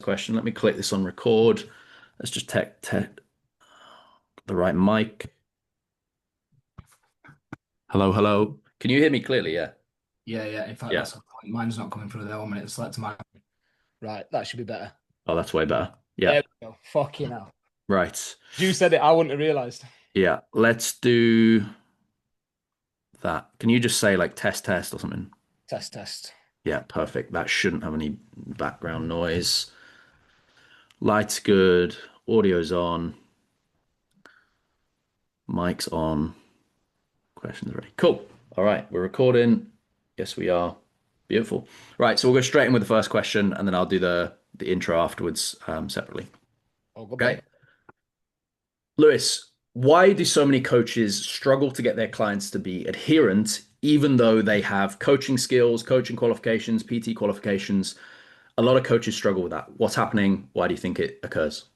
question. Let me click this on record. Let's just tech the right mic. Hello, hello. Can you hear me clearly? Yeah. Yeah, yeah. In fact, Yeah. that's a point. Mine's not coming through there 1 minute. Select mine. Right, that should be better. Oh, that's way better. Yeah. There we go. Fucking hell. Right. You said it, I wouldn't have realized. Yeah. Let's do that. Can you just say like test or something? Test, test. Yeah, perfect. That shouldn't have any background noise. Light's good. Audio's on. Mic's on. Questions ready. Cool. All right. We're recording. Yes, we are. Beautiful. Right. So we'll go straight in with the first question and then I'll do the intro afterwards separately. Oh, good Okay. boy. Lewis, why do so many coaches struggle to get their clients to be adherent, even though they have coaching skills, coaching qualifications, PT qualifications? A lot of coaches struggle with that. What's happening? Why do you think it occurs?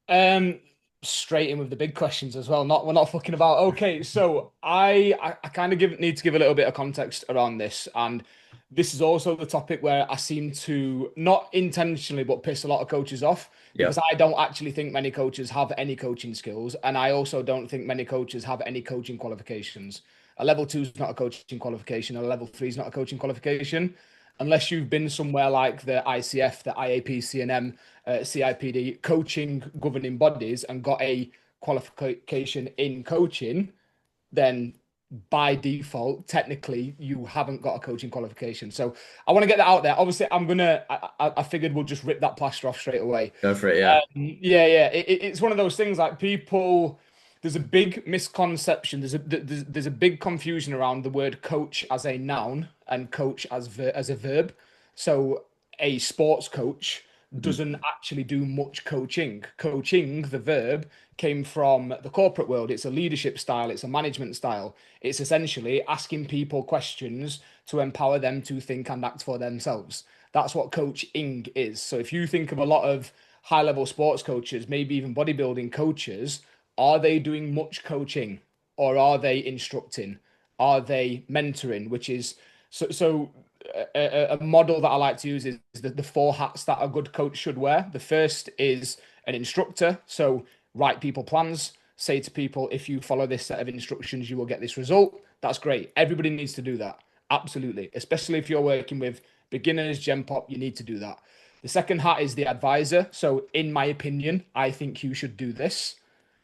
Um, Straight in with the big questions as well. Not we're not fucking about. Okay, so I kind of need to give a little bit of context around this, and this is also the topic where I seem to not intentionally but piss a lot of coaches off Yeah. because I don't actually think many coaches have any coaching skills, and I also don't think many coaches have any coaching qualifications. A level two is not a coaching qualification, and a level three is not a coaching qualification unless you've been somewhere like the ICF, the IAP, CNM, CIPD, coaching governing bodies, and got a qualification in coaching, then by default, technically, you haven't got a coaching qualification. So I want to get that out there. Obviously, I figured we'll just rip that plaster off straight away. Go for it. Yeah. Yeah, yeah. It's one of those things like people. There's a big misconception. There's a big confusion around the word coach as a noun and coach as a verb. So a sports coach Mhm. doesn't actually do much coaching. Coaching, the verb, came from the corporate world. It's a leadership style. It's a management style. It's essentially asking people questions to empower them to think and act for themselves. That's what coaching is. So if you think of a lot of high level sports coaches, maybe even bodybuilding coaches, are they doing much coaching or are they instructing? Are they mentoring? Which is a model that I like to use is the four hats that a good coach should wear. The first is an instructor. So write people plans, say to people, if you follow this set of instructions, you will get this result. That's great. Everybody needs to do that. Absolutely. Especially if you're working with beginners, Gen Pop, you need to do that. The second hat is the advisor. So, in my opinion, I think you should do this.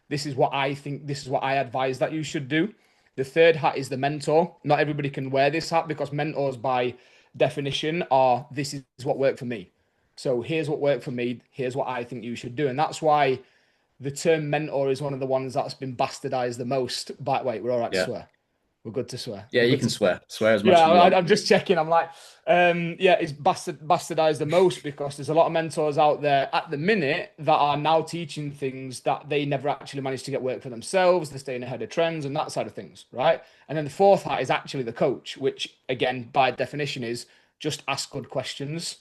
This is what I think, this is what I advise that you should do. The third hat is the mentor. Not everybody can wear this hat because mentors, by definition, are this is what worked for me. So, here's what worked for me. Here's what I think you should do. And that's why the term mentor is one of the ones that's been bastardized the most. But wait, we're all right to Yeah. swear. We're good to swear. Yeah. We're You good can to swear. swear as much Yeah, as you want. I'm just checking. I'm like, yeah, it's bastardized the most because there's a lot of mentors out there at the minute that are now teaching things that they never actually managed to get work for themselves. They're staying ahead of trends and that side of things, right? And then the fourth hat is actually the coach, which again, by definition, is just ask good questions.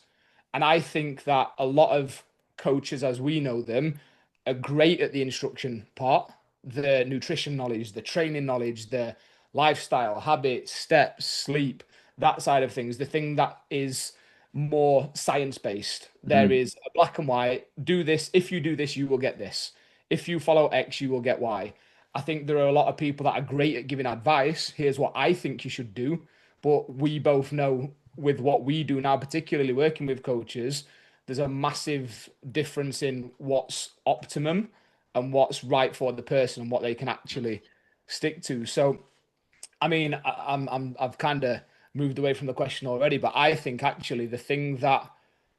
And I think that a lot of coaches, as we know them, are great at the instruction part, the nutrition knowledge, the training knowledge, the lifestyle, habits, steps, sleep, that side of things. The thing that is more science based. There Mhm. is a black and white. Do this. If you do this, you will get this. If you follow X, you will get Y. I think there are a lot of people that are great at giving advice. Here's what I think you should do. But we both know with what we do now, particularly working with coaches, there's a massive difference in what's optimum and what's right for the person and what they can actually stick to. So, I mean, I've kind of moved away from the question already, but I think actually the thing that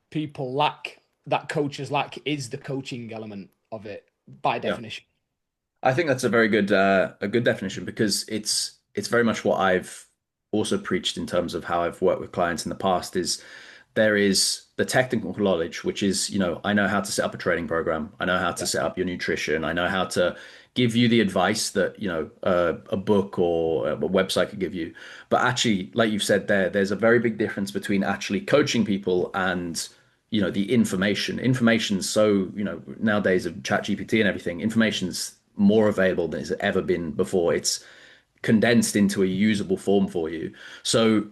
people lack, that coaches lack, is the coaching element of it by Yeah. definition. I think that's a good definition because it's very much what I've also preached in terms of how I've worked with clients in the past is there is the technical knowledge, which is, I know how to set up a training program. I know how to Yeah. set up your nutrition. I know how to give you the advice that, a book or a website could give you. But actually, like you've said there, there's a very big difference between actually coaching people and, the information. Information's so, nowadays of ChatGPT and everything, information's more available than it's ever been before. It's condensed into a usable form for you. So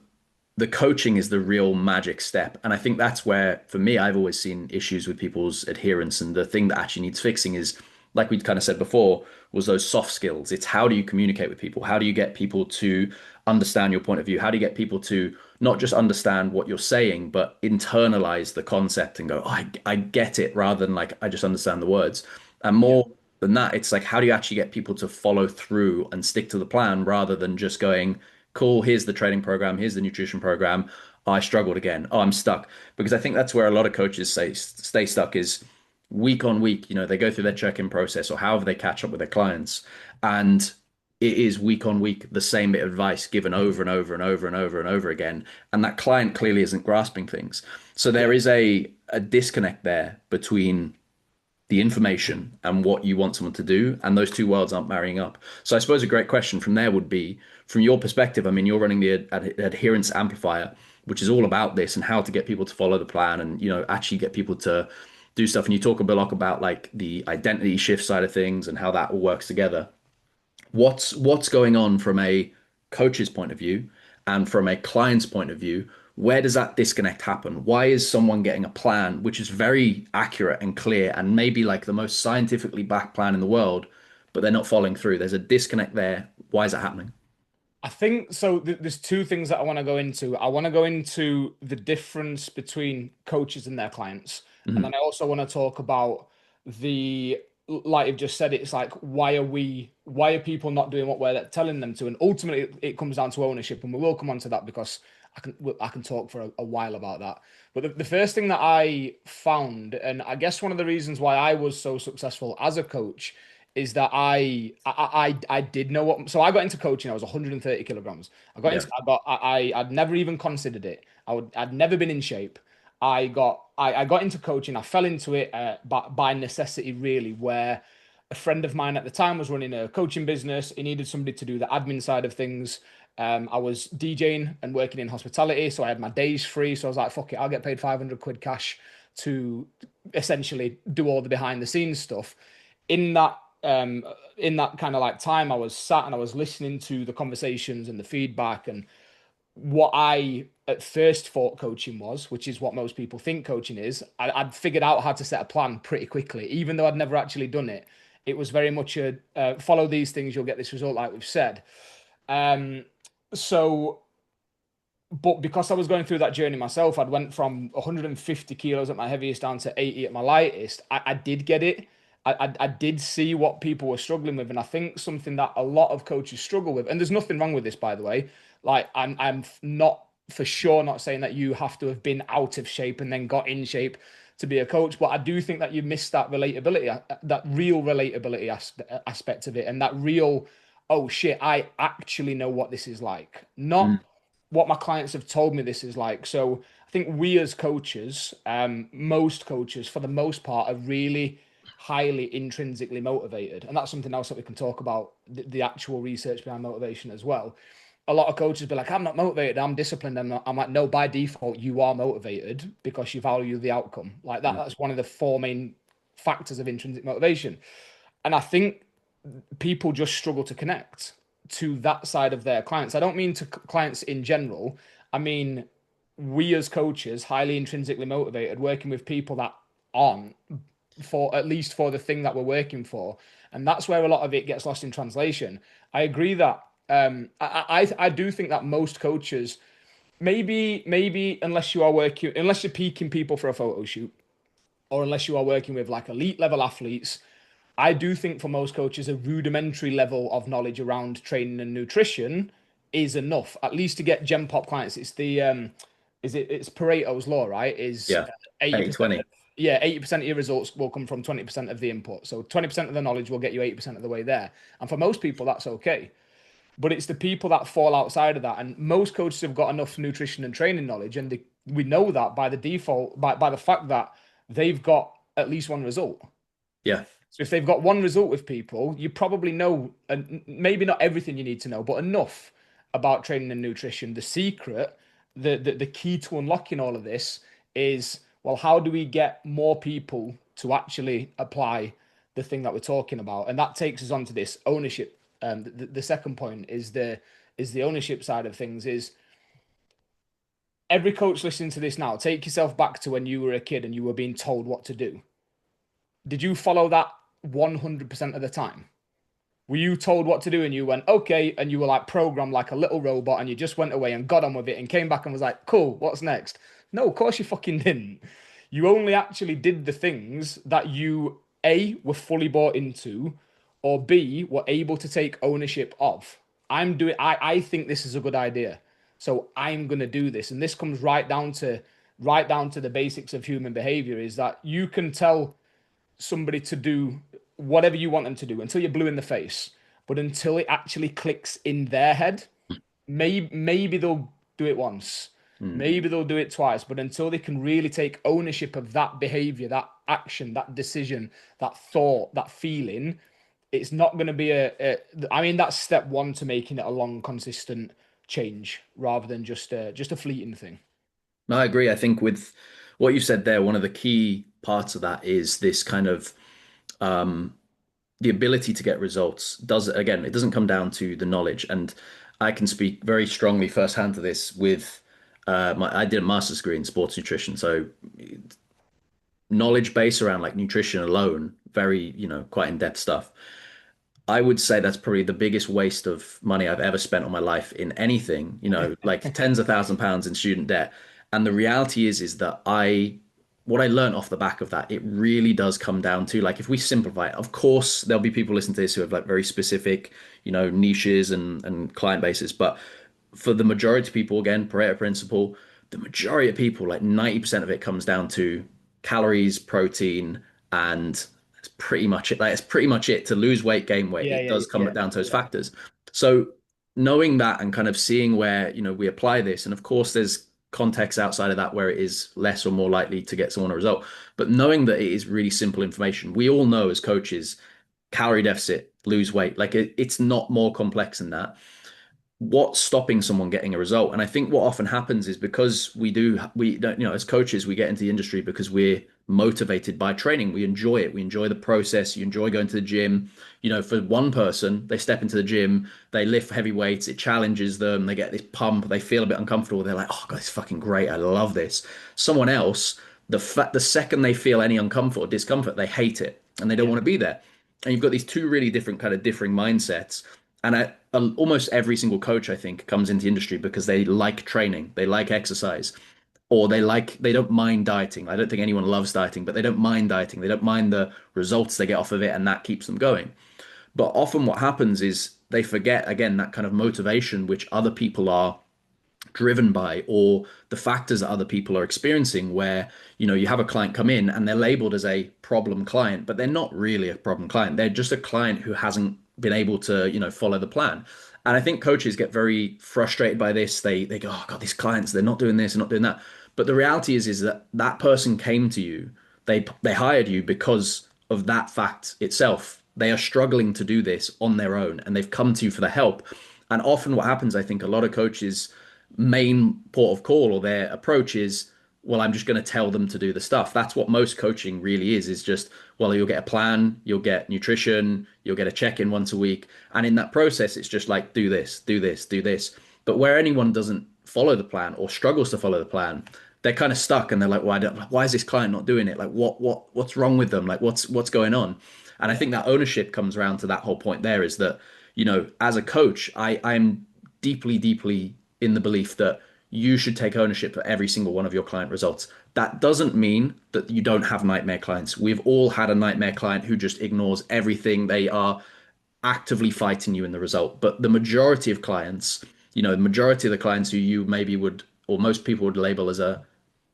the coaching is the real magic step. And I think that's where, for me, I've always seen issues with people's adherence. And the thing that actually needs fixing is, like we kind of said before, was those soft skills. It's how do you communicate with people? How do you get people to understand your point of view? How do you get people to not just understand what you're saying, but internalize the concept and go, oh, I get it, rather than like, I just understand the words. And Yeah. more than that, it's like, how do you actually get people to follow through and stick to the plan rather than just going, cool, here's the training program, here's the nutrition program. Oh, I struggled again. Oh, I'm stuck. Because I think that's where a lot of coaches say stay stuck is week on week. They go through their check-in process or however they catch up with their clients. And it is week on week the same bit of advice given over and over and over and over and over again. And that client clearly isn't grasping things. So there Yeah. is a disconnect there between the information and what you want someone to do, and those two worlds aren't marrying up. So I suppose a great question from there would be, from your perspective, I mean, you're running the adherence amplifier, which is all about this and how to get people to follow the plan and, actually get people to do stuff. And you talk a bit about like the identity shift side of things and how that all works together. What's going on from a coach's point of view and from a client's point of view? Where does that disconnect happen? Why is someone getting a plan which is very accurate and clear and maybe like the most scientifically backed plan in the world, but they're not following through? There's a disconnect there. Why is that happening? I think so. There's two things that I want to go into. I want to go into the difference between coaches and their clients. And then Hmm. I also want to talk about the, like you've just said, it's like, why are people not doing what we're telling them to? And ultimately, it comes down to ownership. And we will come on to that because I can talk for a while about that. But the first thing that I found, and I guess one of the reasons why I was so successful as a coach, is that I did know what. So I got into coaching. I was 130 kilograms. Yeah. I'd never even considered it. I'd never been in shape. I got into coaching. I fell into it by necessity, really, where a friend of mine at the time was running a coaching business. He needed somebody to do the admin side of things. I was DJing and working in hospitality, so I had my days free. So I was like, fuck it, I'll get paid 500 quid cash to essentially do all the behind the scenes stuff. In that in that kind of like time, I was sat and I was listening to the conversations and the feedback and what I at first thought coaching was, which is what most people think coaching is. I'd figured out how to set a plan pretty quickly, even though I'd never actually done it. It was very much a follow these things, you'll get this result, like we've said. Um, so, but because I was going through that journey myself, I'd went from 150 kilos at my heaviest down to 80 at my lightest. I did get it. I did see what people were struggling with, and I think something that a lot of coaches struggle with. And there's nothing wrong with this, by the way. Like I'm not for sure not saying that you have to have been out of shape and then got in shape to be a coach, but I do think that you missed that relatability, that real relatability aspect of it, and that real, oh shit, I actually know what this is like, not Mm. what my clients have told me this is like. So I think we as coaches, most coaches for the most part, are really highly intrinsically motivated. And that's something else that we can talk about, the actual research behind motivation as well. A lot of coaches be like, I'm not motivated, I'm disciplined. I'm like, no, by default, you are motivated because you value the outcome. Like that, Mm. that's one of the four main factors of intrinsic motivation. And I think people just struggle to connect to that side of their clients. I don't mean to clients in general. I mean, we as coaches, highly intrinsically motivated, working with people that aren't, for at least for the thing that we're working for. And that's where a lot of it gets lost in translation. I agree that I do think that most coaches, maybe unless you're peaking people for a photo shoot, or unless you are working with like elite level athletes, I do think for most coaches, a rudimentary level of knowledge around training and nutrition is enough, at least to get Gen Pop clients. It's the it's Pareto's law, right? Is Yeah. 80%. 80/20. Yeah, 80% of your results will come from 20% of the input. So 20% of the knowledge will get you 80% of the way there. And for most people, that's okay. But it's the people that fall outside of that. And most coaches have got enough nutrition and training knowledge. And we know that by the default, by the fact that they've got at least one result. Yeah. So if they've got one result with people, you probably know, and maybe not everything you need to know, but enough about training and nutrition. The secret, the key to unlocking all of this is, well, how do we get more people to actually apply the thing that we're talking about? And that takes us on to this ownership. The second point is the ownership side of things is every coach listening to this now, take yourself back to when you were a kid and you were being told what to do. Did you follow that 100% of the time? Were you told what to do and you went, okay, and you were like programmed like a little robot and you just went away and got on with it and came back and was like, cool, what's next? No, of course you fucking didn't. You only actually did the things that you, A, were fully bought into, or B, were able to take ownership of. I think this is a good idea. So I'm gonna do this. And this comes right down to the basics of human behavior is that you can tell somebody to do whatever you want them to do until you're blue in the face. But until it actually clicks in their head, maybe they'll do it once, Mm. maybe they'll do it twice. But until they can really take ownership of that behavior, that action, that decision, that thought, that feeling, it's not going to be I mean, that's step one to making it a long, consistent change rather than just a fleeting thing. No, I agree. I think with what you said there, one of the key parts of that is this kind of um, the ability to get results. Does again, it doesn't come down to the knowledge, and I can speak very strongly firsthand to this with I did a master's degree in sports nutrition, so knowledge base around like nutrition alone, very, quite in-depth stuff. I would say that's probably the biggest waste of money I've ever spent on my life in anything, like tens of £1,000s in student debt. And the reality is that what I learned off the back of that, it really does come down to like, if we simplify it, of course, there'll be people listening to this who have like very specific, niches and client bases. But for the majority of people, again, Pareto principle, the majority of people, like 90% of it comes down to calories, protein, and it's pretty much it. Like it's pretty much it. To lose weight, gain weight, Yeah, it yeah, does come yeah, down to those yeah. factors. So knowing that and kind of seeing where, we apply this, and of course there's context outside of that where it is less or more likely to get someone a result. But knowing that it is really simple information, we all know as coaches, calorie deficit, lose weight. Like it's not more complex than that. What's stopping someone getting a result? And I think what often happens is because we don't, as coaches, we get into the industry because we're motivated by training. We enjoy it. We enjoy the process. You enjoy going to the gym. For one person, they step into the gym, they lift heavy weights, it challenges them, they get this pump, they feel a bit uncomfortable. They're like, oh God, it's fucking great. I love this. Someone else, the second they feel any uncomfort or discomfort, they hate it and they don't Yeah. want to be there. And you've got these two really different kind of differing mindsets. And almost every single coach, I think, comes into the industry because they like training, they like exercise, or they don't mind dieting. I don't think anyone loves dieting, but they don't mind dieting. They don't mind the results they get off of it, and that keeps them going. But often what happens is they forget, again, that kind of motivation which other people are driven by, or the factors that other people are experiencing, where you have a client come in and they're labeled as a problem client, but they're not really a problem client. They're just a client who hasn't been able to follow the plan. And I think coaches get very frustrated by this. They go, oh God, these clients, they're not doing this, they're not doing that. But the reality is that that person came to you, they hired you because of that fact itself. They are struggling to do this on their own and they've come to you for the help. And often what happens, I think a lot of coaches main port of call or their approach is, well, I'm just going to tell them to do the stuff. That's what most coaching really is just, well, you'll get a plan, you'll get nutrition, you'll get a check-in once a week. And in that process, it's just like, do this, do this, do this. But where anyone doesn't follow the plan or struggles to follow the plan, they're kind of stuck and they're like, why is this client not doing it? Like, what's wrong with them? Like, what's going on? And I Yeah. think that ownership comes around to that whole point there is that, as a coach, I'm deeply, deeply in the belief that you should take ownership for every single one of your client results. That doesn't mean that you don't have nightmare clients. We've all had a nightmare client who just ignores everything. They are actively fighting you in the result. But the majority of clients, the majority of the clients who you maybe would, or most people would label as a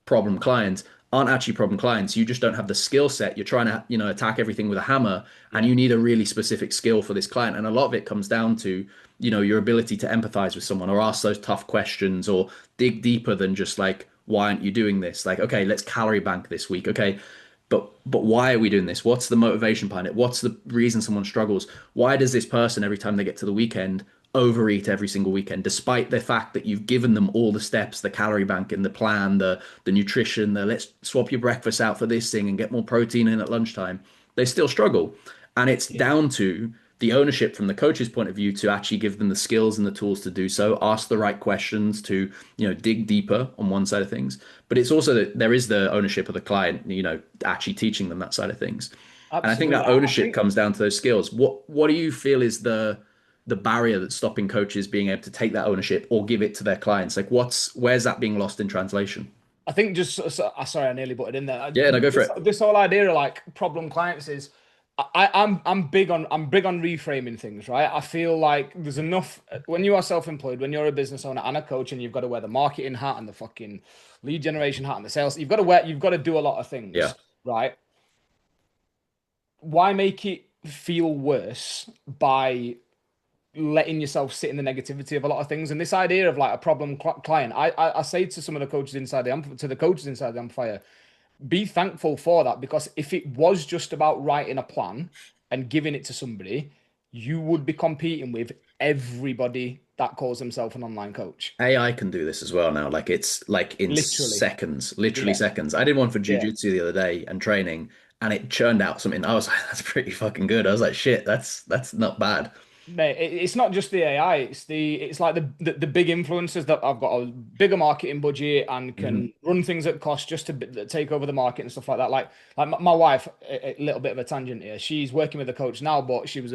problem clients aren't actually problem clients. You just don't have the skill set. You're trying to, attack everything with a hammer, and Yeah. you need a really specific skill for this client. And a lot of it comes down to, your ability to empathize with someone or ask those tough questions or dig deeper than just like, why aren't you doing this? Like, okay, let's calorie bank this week. Okay, but why are we doing this? What's the motivation behind it? What's the reason someone struggles? Why does this person every time they get to the weekend overeat every single weekend, despite the fact that you've given them all the steps, the calorie bank and the plan, the nutrition, the let's swap your breakfast out for this thing and get more protein in at lunchtime? They still struggle. And it's Yeah. down to the ownership from the coach's point of view to actually give them the skills and the tools to do so, ask the right questions to, dig deeper on one side of things. But it's also that there is the ownership of the client, actually teaching them that side of things. And I think Absolutely. that ownership comes down to those skills. What do you feel is the barrier that's stopping coaches being able to take that ownership or give it to their clients? Like where's that being lost in translation? I think sorry, I nearly butted in there. Yeah, no, go for This, it. this whole idea of like problem clients is, I'm big on reframing things, right? I feel like there's enough when you are self-employed, when you're a business owner and a coach, and you've got to wear the marketing hat and the fucking lead generation hat and the sales. You've got to do a lot of Yeah. things, right? Why make it feel worse by letting yourself sit in the negativity of a lot of things? And this idea of like a problem client, I say to some of the coaches inside to the coaches inside the Amplifier, be thankful for that, because if it was just about writing a plan and giving it to somebody, you would be competing with everybody that calls himself an online coach. AI can do this as well now. Like it's like in Literally. seconds, literally Yeah. seconds. I did one for Yeah. jujitsu the other day and training, and it churned out something. I was like, that's pretty fucking good. I was like, shit, that's not bad. Mate, it's not just the AI. It's like the big influencers that I've got a bigger marketing budget and Hmm. can run things at cost just to take over the market and stuff like that. Like my wife, a little bit of a tangent here. She's working with a coach now, but she was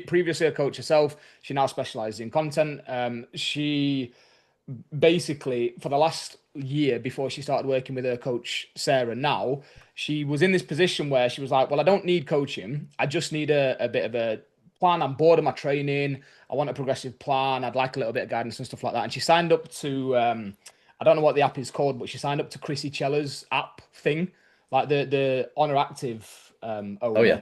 previously a coach herself. She now specializes in content. She basically for the last year before she started working with her coach Sarah, now she was in this position where she was like, well, I don't need coaching, I just need a bit of a plan. I'm bored of my training, I want a progressive plan, I'd like a little bit of guidance and stuff like that. And she signed up to I don't know what the app is called, but she signed up to Chrissy Chella's app thing, like the Honor Active Oh owner. yeah.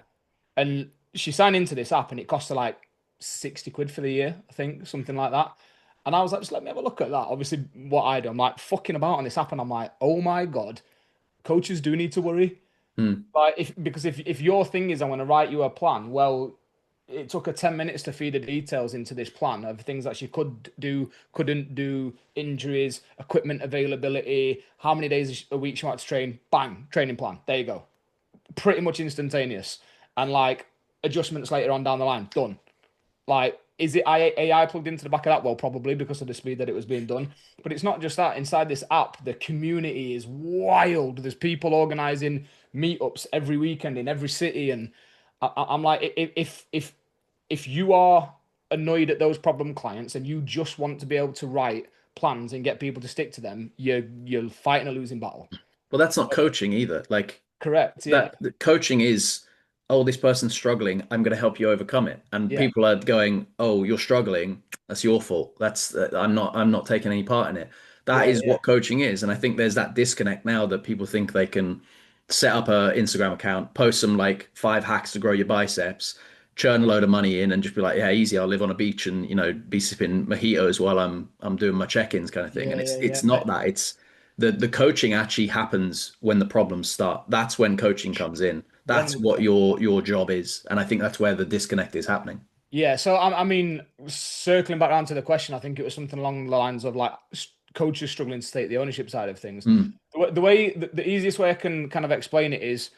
And she signed into this app and it cost her like 60 quid for the year, I think, something like that. And I was like, just let me have a look at that. Obviously, what I do, I'm like fucking about on this app, and I'm like, oh my God, coaches do need to worry. Hmm. But if your thing is I'm going to write you a plan, well, it took her 10 minutes to feed the details into this plan of things that she could do, couldn't do, injuries, equipment availability, how many days a week she wants to train. Bang, training plan. There you go. Pretty much instantaneous. And like adjustments later on down the line, done. Like, is it AI plugged into the back of that? Well, probably because of the speed that it was being done. But it's not just that. Inside this app, the community is wild. There's people organizing meetups every weekend in every city, and I'm like, if you are annoyed at those problem clients and you just want to be able to write plans and get people to stick to them, you're fighting a losing battle. Well, that's not coaching either. Like Correct. Yeah. that the coaching is, oh, this person's struggling, I'm going to help you overcome it. And Yeah. people are going, oh, you're struggling, that's your fault. That's I'm not taking any part in it. That Yeah. is Yeah. what coaching is. And I think there's that disconnect now that people think they can set up a Instagram account, post some like 5 hacks to grow your biceps, churn a load of money in and just be like, yeah, easy, I'll live on a beach and be sipping mojitos while I'm doing my check-ins kind of thing. And Yeah. it's Yeah. it's Yeah. not that. It's the coaching actually happens when the problems start. That's when coaching comes in. That's what 100%. your job is. And I think that's where the disconnect is happening. Yeah, so I mean, circling back around to the question, I think it was something along the lines of like coaches struggling to take the ownership side of things. Mm. The easiest way I can kind of explain it is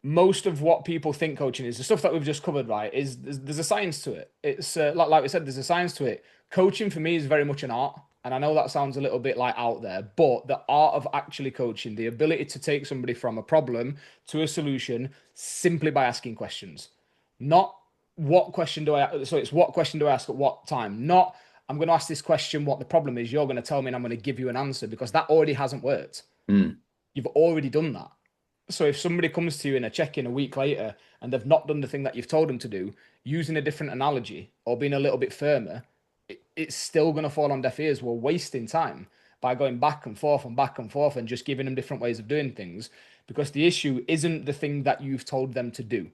most of what people think coaching is the stuff that we've just covered, right? Is there's a science to it. It's like we said, there's a science to it. Coaching for me is very much an art, and I know that sounds a little bit like out there, but the art of actually coaching, the ability to take somebody from a problem to a solution simply by asking questions, not what question do I. So it's what question do I ask at what time, not I'm going to ask this question what the problem is. You're going to tell me, and I'm going to give you an answer because that already hasn't worked. Mm. You've already done that. So if somebody comes to you in a check-in a week later and they've not done the thing that you've told them to do, using a different analogy or being a little bit firmer, it's still going to fall on deaf ears. We're wasting time by going back and forth and back and forth and just giving them different ways of doing things because the issue isn't the thing that you've told them to do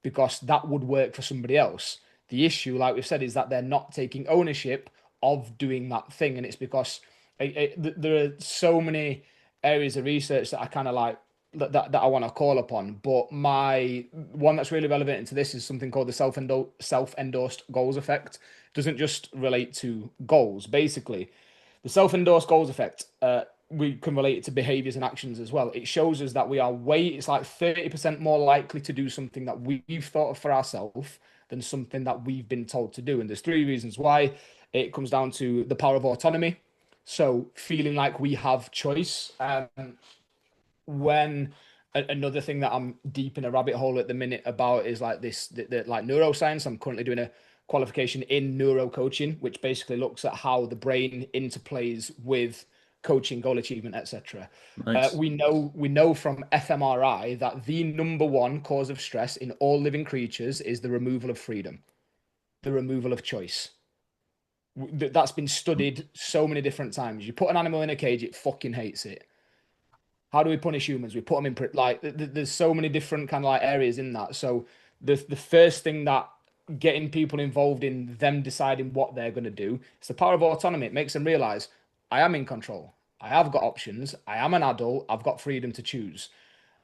because that would work for somebody else. The issue, like we've said, is that they're not taking ownership of doing that thing. And it's because there are so many areas of research that I kind of like that I want to call upon. But my one that's really relevant into this is something called the self-endorsed goals effect. It doesn't just relate to goals. Basically, the self-endorsed goals effect, we can relate it to behaviors and actions as well. It shows us that it's like 30% more likely to do something that we've thought of for ourselves than something that we've been told to do. And there's three reasons why. It comes down to the power of autonomy. So feeling like we have choice. When another thing that I'm deep in a rabbit hole at the minute about is like this, like neuroscience. I'm currently doing a qualification in neuro coaching, which basically looks at how the brain interplays with coaching, goal achievement, etc. Nice. We know from fMRI that the number one cause of stress in all living creatures is the removal of freedom, the removal of choice. That's been studied so many different times. You put an animal in a cage, it fucking hates it. How do we punish humans? We put them in like there's so many different kind of like areas in that. So the first thing that getting people involved in them deciding what they're going to do, it's the power of autonomy. It makes them realize I am in control. I have got options. I am an adult. I've got freedom to choose.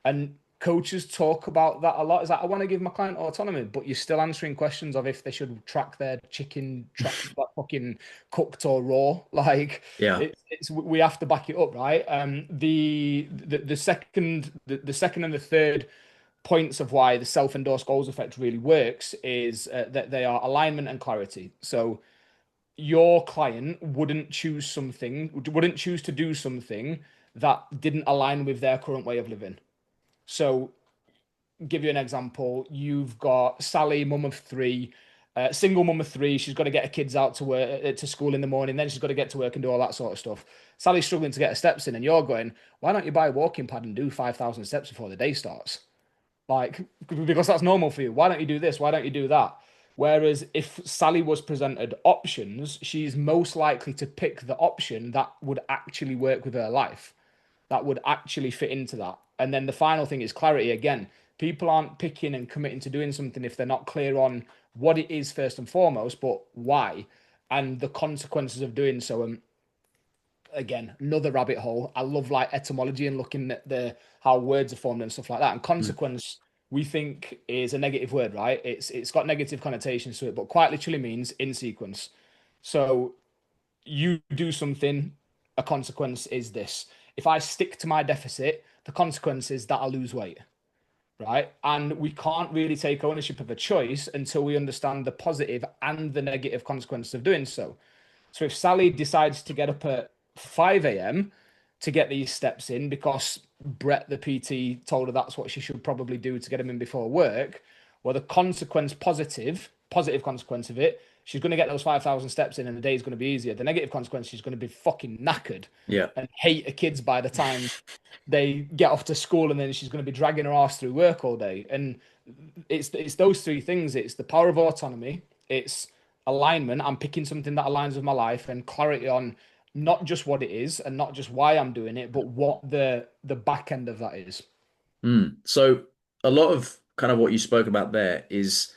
And coaches talk about that a lot. Is like I want to give my client autonomy, but you're still answering questions of if they should track their chicken track like fucking cooked or raw. Like Yeah. it's we have to back it up, right? The second and the third points of why the self-endorsed goals effect really works is that they are alignment and clarity. So your client wouldn't choose to do something that didn't align with their current way of living. So, give you an example. You've got Sally, mum of three, single mum of three. She's got to get her kids out to work to school in the morning. Then she's got to get to work and do all that sort of stuff. Sally's struggling to get her steps in, and you're going, "Why don't you buy a walking pad and do 5,000 steps before the day starts?" Like, because that's normal for you. Why don't you do this? Why don't you do that? Whereas if Sally was presented options, she's most likely to pick the option that would actually work with her life, that would actually fit into that. And then the final thing is clarity again. People aren't picking and committing to doing something if they're not clear on what it is first and foremost, but why and the consequences of doing so. And again, another rabbit hole. I love like etymology and looking at the how words are formed and stuff like that. And Mm. consequence, we think is a negative word, right? It's got negative connotations to it, but quite literally means in sequence. So you do something, a consequence is this. If I stick to my deficit, the consequence is that I lose weight, right? And we can't really take ownership of a choice until we understand the positive and the negative consequences of doing so. So if Sally decides to get up at 5 a.m. to get these steps in because Brett, the PT, told her that's what she should probably do to get them in before work, well, the positive consequence of it, she's going to get those 5,000 steps in and the day is going to be easier. The negative consequence, she's going to be fucking knackered Yeah. and hate her kids by the time they get off to school, and then she's going to be dragging her ass through work all day. And it's those three things. It's the power of autonomy. It's alignment. I'm picking something that aligns with my life, and clarity on not just what it is and not just why I'm doing it, but what the back end of that is. So a lot of kind of what you spoke about there is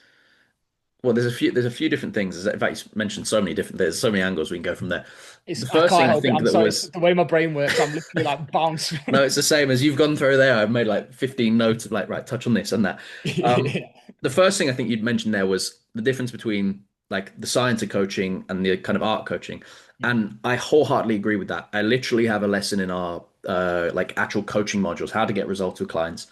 well, there's a few different things. In fact, you mentioned so many different. There's so many angles we can go from there. It's The I first can't thing I help it. think I'm that sorry. It's was the way my brain works. I'm literally like bouncing. no, it's the same as you've gone through there. I've made like 15 notes of like right, touch on this and that. Um, the first thing I think you'd mentioned there was the difference between like the science of coaching and the kind of art coaching, and I wholeheartedly agree with that. I literally have a lesson in our like actual coaching modules, how to get results with clients.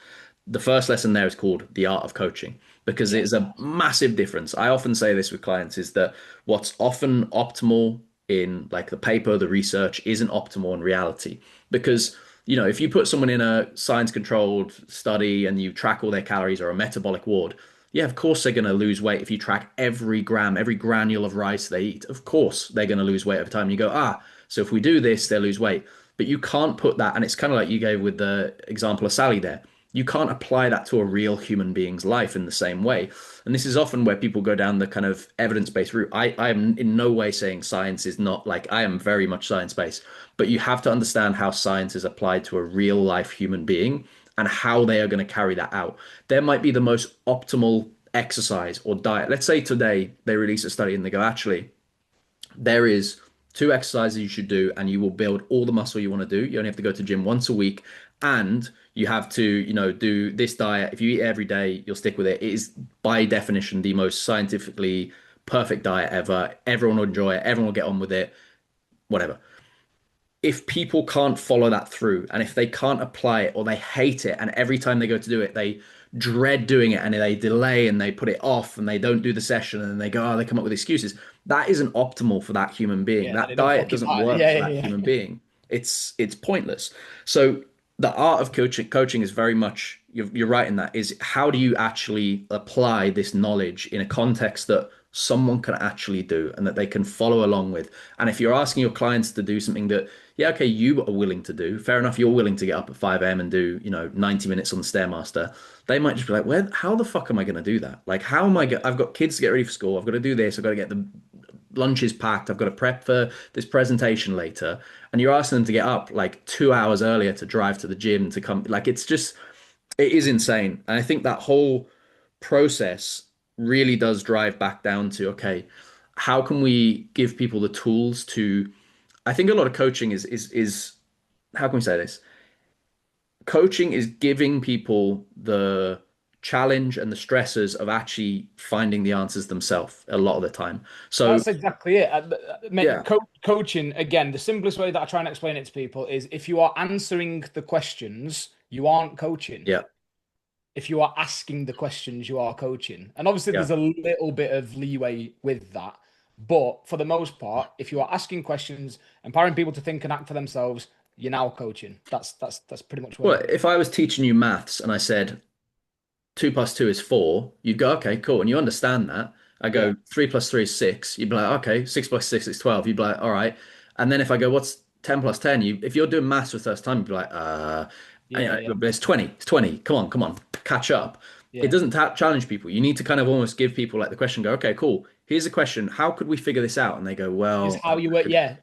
The first lesson there is called the art of coaching because Yeah. it's a massive difference. I often say this with clients is that what's often optimal in like the paper, the research isn't optimal in reality because if you put someone in a science controlled study and you track all their calories or a metabolic ward, yeah, of course they're going to lose weight if you track every gram, every granule of rice they eat. Of course they're going to lose weight over time. You go, so if we do this, they'll lose weight. But you can't put that, and it's kind of like you gave with the example of Sally there. You can't apply that to a real human being's life in the same way. And this is often where people go down the kind of evidence-based route. I am in no way saying science is not like I am very much science-based, but you have to understand how science is applied to a real life human being and how they are going to carry that out. There might be the most optimal exercise or diet. Let's say today they release a study and they go, actually, there is two exercises you should do and you will build all the muscle you want to do. You only have to go to gym once a week and you have to, do this diet. If you eat every day, you'll stick with it. It is by definition the most scientifically perfect diet ever. Everyone will enjoy it. Everyone will get on with it. Whatever. If people can't follow that through and if they can't apply it or they hate it and every time they go to do it, they dread doing it and they delay and they put it off and they don't do the session and they go, oh, they come up with excuses. That isn't optimal for that human being. Yeah, and That it don't diet fucking doesn't matter. work Yeah, for that yeah, human yeah. being. It's pointless. So the art of coaching is very much, you're right in that, is how do you actually apply this knowledge in a context that someone can actually do and that they can follow along with. And if you're asking your clients to do something that, yeah, okay, you are willing to do, fair enough, you're willing to get up at 5 a.m. and do, 90 minutes on the Stairmaster, they might just be like, how the fuck am I going to do that? Like, how am I I've got kids to get ready for school. I've got to do this. I've got to get the lunches packed. I've got to prep for this presentation later. And you're asking them to get up like 2 hours earlier to drive to the gym to come. Like, it is insane. And I think that whole process really does drive back down to, okay, how can we give people the tools to, I think a lot of coaching is how can we say this? Coaching is giving people the challenge and the stresses of actually finding the answers themselves a lot of the time. So That's exactly it. yeah, Coaching, again, the simplest way that I try and explain it to people is if you are answering the questions, you aren't coaching. yeah, If you are asking the questions, you are coaching. And obviously, yeah. there's a little bit of leeway with that. But for the most part, if you are asking questions, empowering people to think and act for themselves, you're now coaching. That's pretty much what Well, it is. if I was teaching you maths and I said 2 plus 2 is 4, you'd go, okay, cool. And you understand that. I Yeah. go 3 plus 3 is 6. You'd be like, okay, 6 plus 6 is 12. You'd be like, all right. And then if I go, what's 10 plus 10? If you're doing maths for the first time, you'd be like, and, Yeah. Yeah. but it's 20. It's 20. Come on, catch up. It Yeah. doesn't challenge people. You need to kind of almost give people like the question, go, okay, cool. Here's a question. How could we figure this out? And they go, Is well, how you work. Yeah.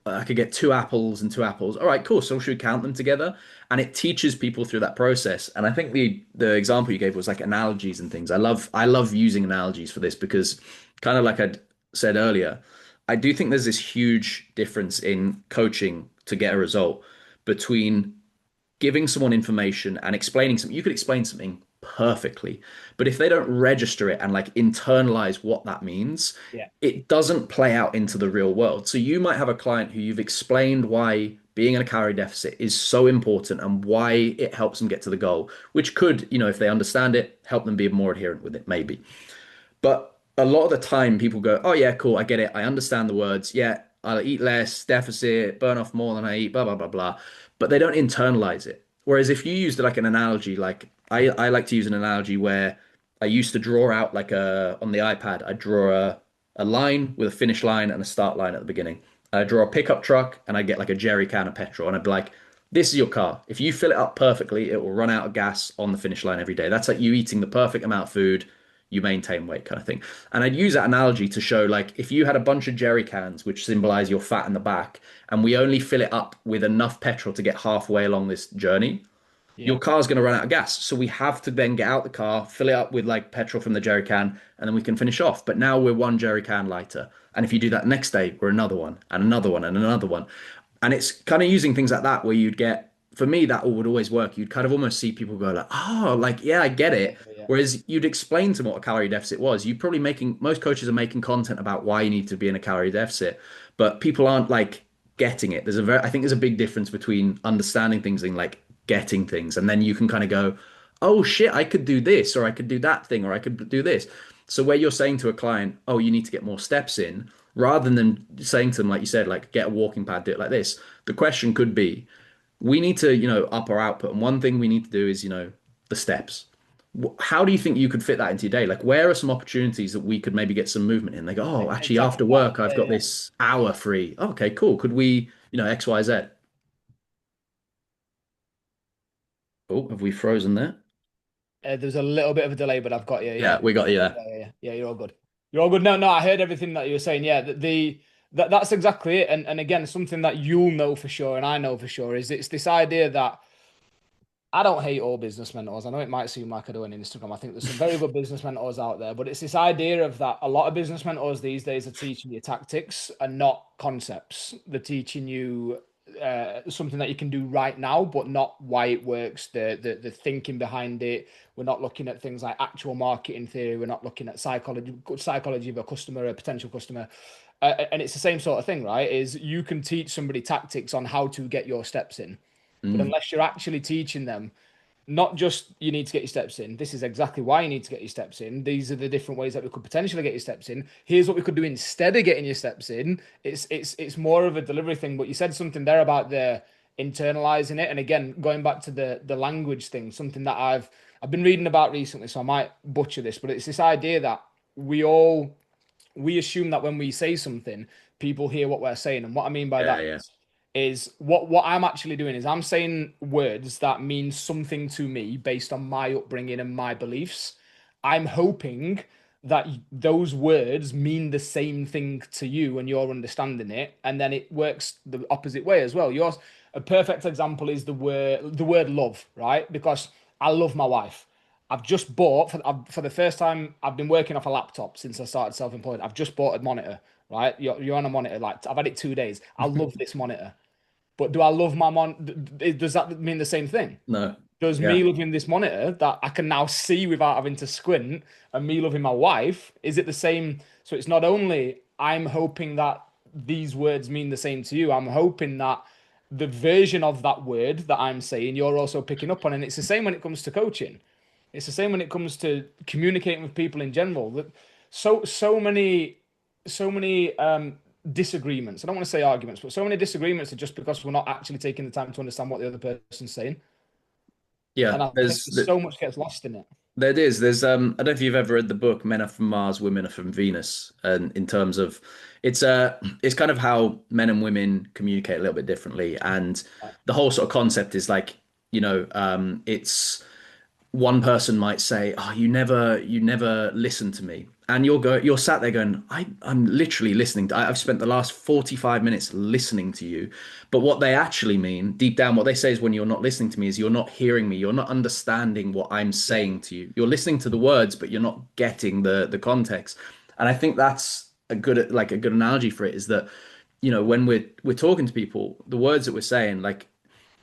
I could get 2 apples and 2 apples. All right, cool. So should we count them together? And it teaches people through that process. And I think the example you gave was like analogies and things. I love using analogies for this because kind of like I said earlier, I do think there's this huge difference in coaching to get a result between giving someone information and explaining something. You could explain something perfectly, but if they don't register it and like internalize what that means, Yeah. it doesn't play out into the real world. So you might have a client who you've explained why being in a calorie deficit is so important and why it helps them get to the goal, which could, if they understand it, help them be more adherent with it, maybe. But a lot of the time, people go, "Oh yeah, cool, I get it. I understand the words. Yeah, I'll eat less, deficit, burn off more than I eat, blah blah blah blah." But they don't internalize it. Whereas if you used like an analogy, like I like to use an analogy where I used to draw out like on the iPad, I draw a line with a finish line and a start line at the beginning. I draw a pickup truck and I get like a jerry can of petrol, and I'd be like, "This is your car. If you fill it up perfectly, it will run out of gas on the finish line every day." That's like you eating the perfect amount of food, you maintain weight kind of thing. And I'd use that analogy to show like if you had a bunch of jerry cans, which symbolize your fat in the back, and we only fill it up with enough petrol to get halfway along this journey, Yeah. your car's going to run out of gas. So we have to then get out the car, fill it up with like petrol from the jerry can, and then we can finish off. But now we're one jerry can lighter. And if you do that next day, we're another one and another one and another one. And it's kind of using things like that where you'd get, for me, that would always work. You'd kind of almost see people go like, oh, like, yeah, I get Yeah. it. Yeah. Whereas you'd explain to them what a calorie deficit was. You probably most coaches are making content about why you need to be in a calorie deficit, but people aren't like getting it. I think there's a big difference between understanding things and like getting things. And then you can kind of go, oh shit, I could do this, or I could do that thing, or I could do this. So where you're saying to a client, oh, you need to get more steps in, rather than saying to them, like you said, like get a walking pad, do it like this. The question could be, we need to, up our output. And one thing we need to do is, the steps. How do you think you could fit that into your day? Like, where are some opportunities that we could maybe get some movement in? They go, oh, actually, after Exactly that. work, I've Yeah. got Yeah. this hour free. Okay, cool. Could we, X, Y, Z? Oh, have we frozen there? There's a little bit of a delay, but I've got you. Yeah, Yeah. we got you Yeah. there. Yeah. Yeah. Yeah. You're all good. You're all good. No, no, I heard everything that you were saying. Yeah. That's exactly it. And again, something that you'll know for sure, and I know for sure, is it's this idea that I don't hate all business mentors. I know it might seem like I do on Instagram. I think there's some very good business mentors out there, but it's this idea of that a lot of business mentors these days are teaching you tactics and not concepts. They're teaching you something that you can do right now, but not why it works, the thinking behind it. We're not looking at things like actual marketing theory. We're not looking at psychology of a customer, a potential customer. And it's the same sort of thing, right? Is you can teach somebody tactics on how to get your steps in, but Mm, unless you're actually teaching them, not just you need to get your steps in. This is exactly why you need to get your steps in. These are the different ways that we could potentially get your steps in. Here's what we could do instead of getting your steps in. It's more of a delivery thing. But you said something there about the internalizing it. And again, going back to the language thing, something that I've been reading about recently, so I might butcher this, but it's this idea that we all we assume that when we say something, people hear what we're saying. And what I mean by Yeah, that yeah. is what I'm actually doing is I'm saying words that mean something to me based on my upbringing and my beliefs. I'm hoping that those words mean the same thing to you and you're understanding it, and then it works the opposite way as well. Yours, a perfect example is the word love, right? Because I love my wife. I've just bought for the first time. I've been working off a laptop since I started self-employed. I've just bought a monitor, right? You're on a monitor. Like I've had it 2 days. I love this monitor. But do I love my Does that mean the same thing? No. Does me Yeah. loving this monitor that I can now see without having to squint and me loving my wife, is it the same? So it's not only I'm hoping that these words mean the same to you, I'm hoping that the version of that word that I'm saying, you're also picking up on. And it's the same when it comes to coaching. It's the same when it comes to communicating with people in general. That so many disagreements. I don't want to say arguments, but so many disagreements are just because we're not actually taking the time to understand what the other person's saying. Yeah. And I think so much gets lost in it. There is. There's I don't know if you've ever read the book Men Are From Mars, Women Are From Venus, and in terms of it's kind of how men and women communicate a little bit differently. And the whole sort of concept is like, it's one person might say, "Oh, you never listen to me," and you're sat there going, I'm literally listening. I've spent the last 45 minutes listening to you." But what they actually mean, deep down, what they say is, when you're not listening to me, is you're not hearing me. You're not understanding what I'm Yeah. saying to you. You're listening to the words, but you're not getting the context. And I think that's a good analogy for it is that, when we're talking to people, the words that we're saying, like,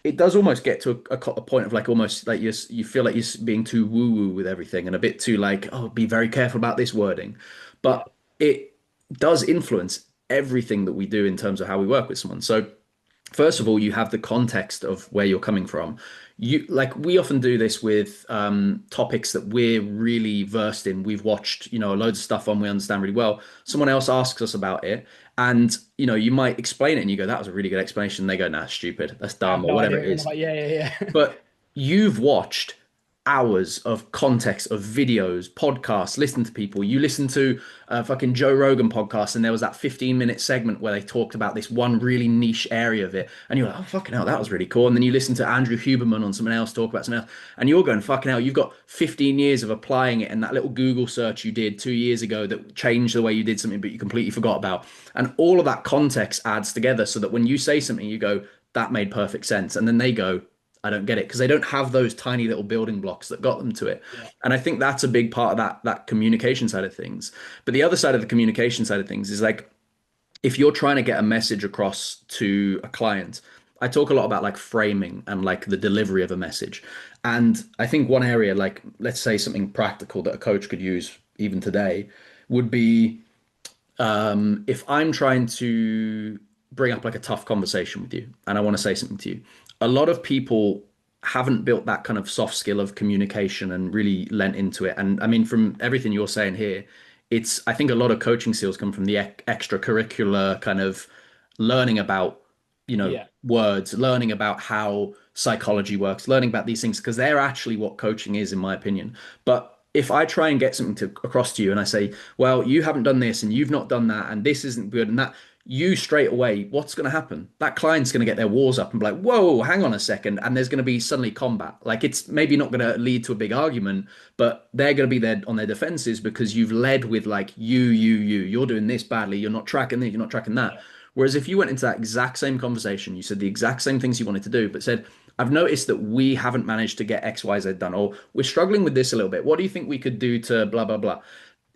it does almost get to a point of like almost like you feel like you're being too woo woo with everything and a bit too like, oh, be very careful about this wording, Yeah. but it does influence everything that we do in terms of how we work with someone. So first of all, you have the context of where you're coming from. You like we often do this with topics that we're really versed in. We've watched, loads of stuff on, we understand really well. Someone else asks us about it, and you might explain it, and you go, "That was a really good explanation." They go, "Nah, stupid. That's I dumb," have or no whatever idea it what you're on is. about. Yeah, yeah, yeah. But you've watched hours of context of videos, podcasts, listen to people. You listen to a fucking Joe Rogan podcast, and there was that 15-minute segment where they talked about this one really niche area of it. And you're like, "Oh, fucking hell, that was really cool." And then you listen to Andrew Huberman on someone else talk about something else, and you're going, "Fucking hell, you've got 15 years of applying it and that little Google search you did 2 years ago that changed the way you did something, but you completely forgot about." And all of that context adds together so that when you say something, you go, "That made perfect sense." And then they go, "I don't get it," because they don't have those tiny little building blocks that got them to it. Yeah. And I think that's a big part of that communication side of things. But the other side of the communication side of things is like, if you're trying to get a message across to a client, I talk a lot about like framing and like the delivery of a message. And I think one area, like let's say something practical that a coach could use even today, would be if I'm trying to bring up like a tough conversation with you and I want to say something to you, a lot of people haven't built that kind of soft skill of communication and really lent into it. And I mean, from everything you're saying here, I think a lot of coaching skills come from the extracurricular kind of learning about, Yeah. words, learning about how psychology works, learning about these things, because they're actually what coaching is, in my opinion. But if I try and get something across to you and I say, "Well, you haven't done this and you've not done that and this isn't good," and that, you straight away, what's going to happen? That client's going to get their walls up and be like, "Whoa, hang on a second," and there's going to be suddenly combat. Like, it's maybe not going to lead to a big argument, but they're going to be there on their defenses because you've led with like, you're doing this badly, you're not tracking this, you're not tracking that. Whereas if you went into that exact same conversation, you said the exact same things you wanted to do, but said, "I've noticed that we haven't managed to get XYZ done, or we're struggling with this a little bit. What do you think we could do to blah, blah, blah?"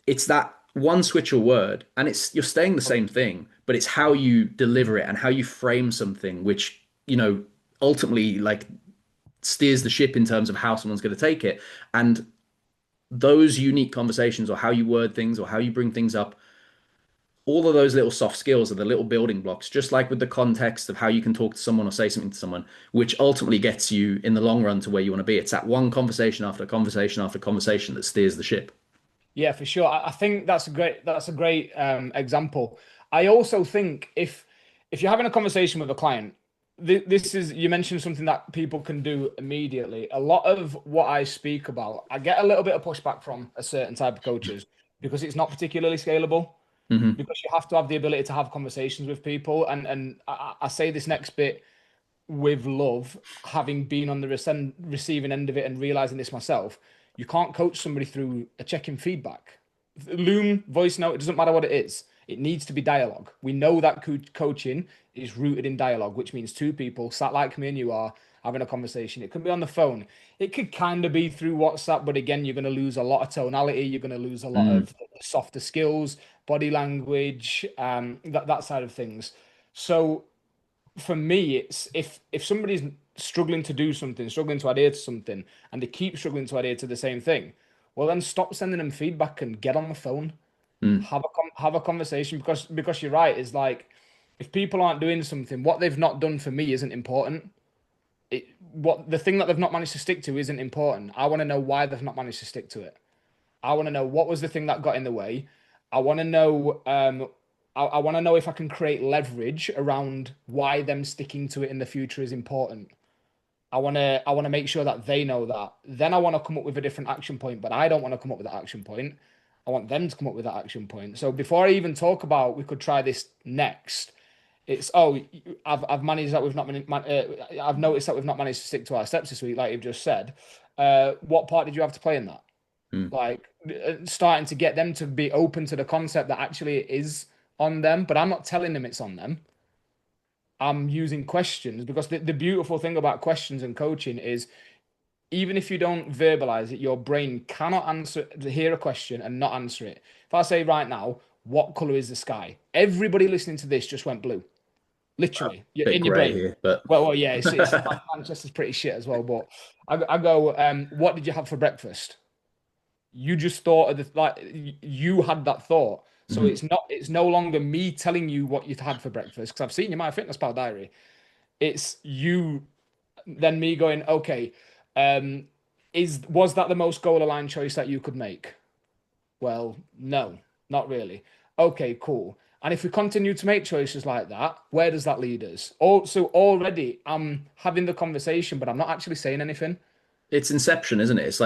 It's that one switch or word, and you're saying the same thing, but it's how you deliver it and how you frame something, which, ultimately like steers the ship in terms of how someone's going to take it. And those unique conversations, or how you word things, or how you bring things up, all of those little soft skills are the little building blocks, just like with the context of how you can talk to someone or say something to someone, which ultimately gets you in the long run to where you want to be. It's that one conversation after conversation after conversation that steers the ship. Yeah, for sure. I think that's a great example. I also think if you're having a conversation with a client, this is you mentioned something that people can do immediately. A lot of what I speak about, I get a little bit of pushback from a certain type of coaches because it's not particularly scalable. Hmm. Because you have to have the ability to have conversations with people, and I say this next bit with love, having been on the receiving end of it and realizing this myself, you can't coach somebody through a check-in feedback. Loom, voice note, it doesn't matter what it is. It needs to be dialogue. We know that coaching is rooted in dialogue, which means two people sat like me and you are having a conversation. It can be on the phone. It could kind of be through WhatsApp, but again, you're going to lose a lot of tonality. You're going to lose a lot Mm. of softer skills, body language, that side of things. So for me, it's if somebody's struggling to do something, struggling to adhere to something, and they keep struggling to adhere to the same thing, well, then stop sending them feedback and get on the phone, Mm. have a conversation because you're right. Is like if people aren't doing something, what they've not done for me isn't important. What the thing that they've not managed to stick to isn't important. I want to know why they've not managed to stick to it. I want to know what was the thing that got in the way. I want to know. I want to know if I can create leverage around why them sticking to it in the future is important. I want to make sure that they know that. Then I want to come up with a different action point, but I don't want to come up with that action point. I want them to come up with that action point. So before I even talk about we could try this next, it's I've managed that we've not I've noticed that we've not managed to stick to our steps this week, like you've just said. What part did you have to play in that? Mm. Like starting to get them to be open to the concept that actually it is on them, but I'm not telling them it's on them. I'm using questions because the beautiful thing about questions and coaching is even if you don't verbalize it, your brain cannot hear a question and not answer it. If I say right now, what color is the sky? Everybody listening to this just went blue. Literally, Bit in your grey brain. here, but Well, yeah, it's Manchester's pretty shit as well. But I go, what did you have for breakfast? You just thought of the like you had that thought. So Mhm. it's no longer me telling you what you've had for breakfast because I've seen your My Fitness Pal diary. It's you then me going, okay, um, was that the most goal aligned choice that you could make? Well, no, not really. Okay, cool. And if we continue to make choices like that, where does that lead us? Also, already I'm having the conversation, but I'm not actually saying anything. It's Inception, isn't it? It's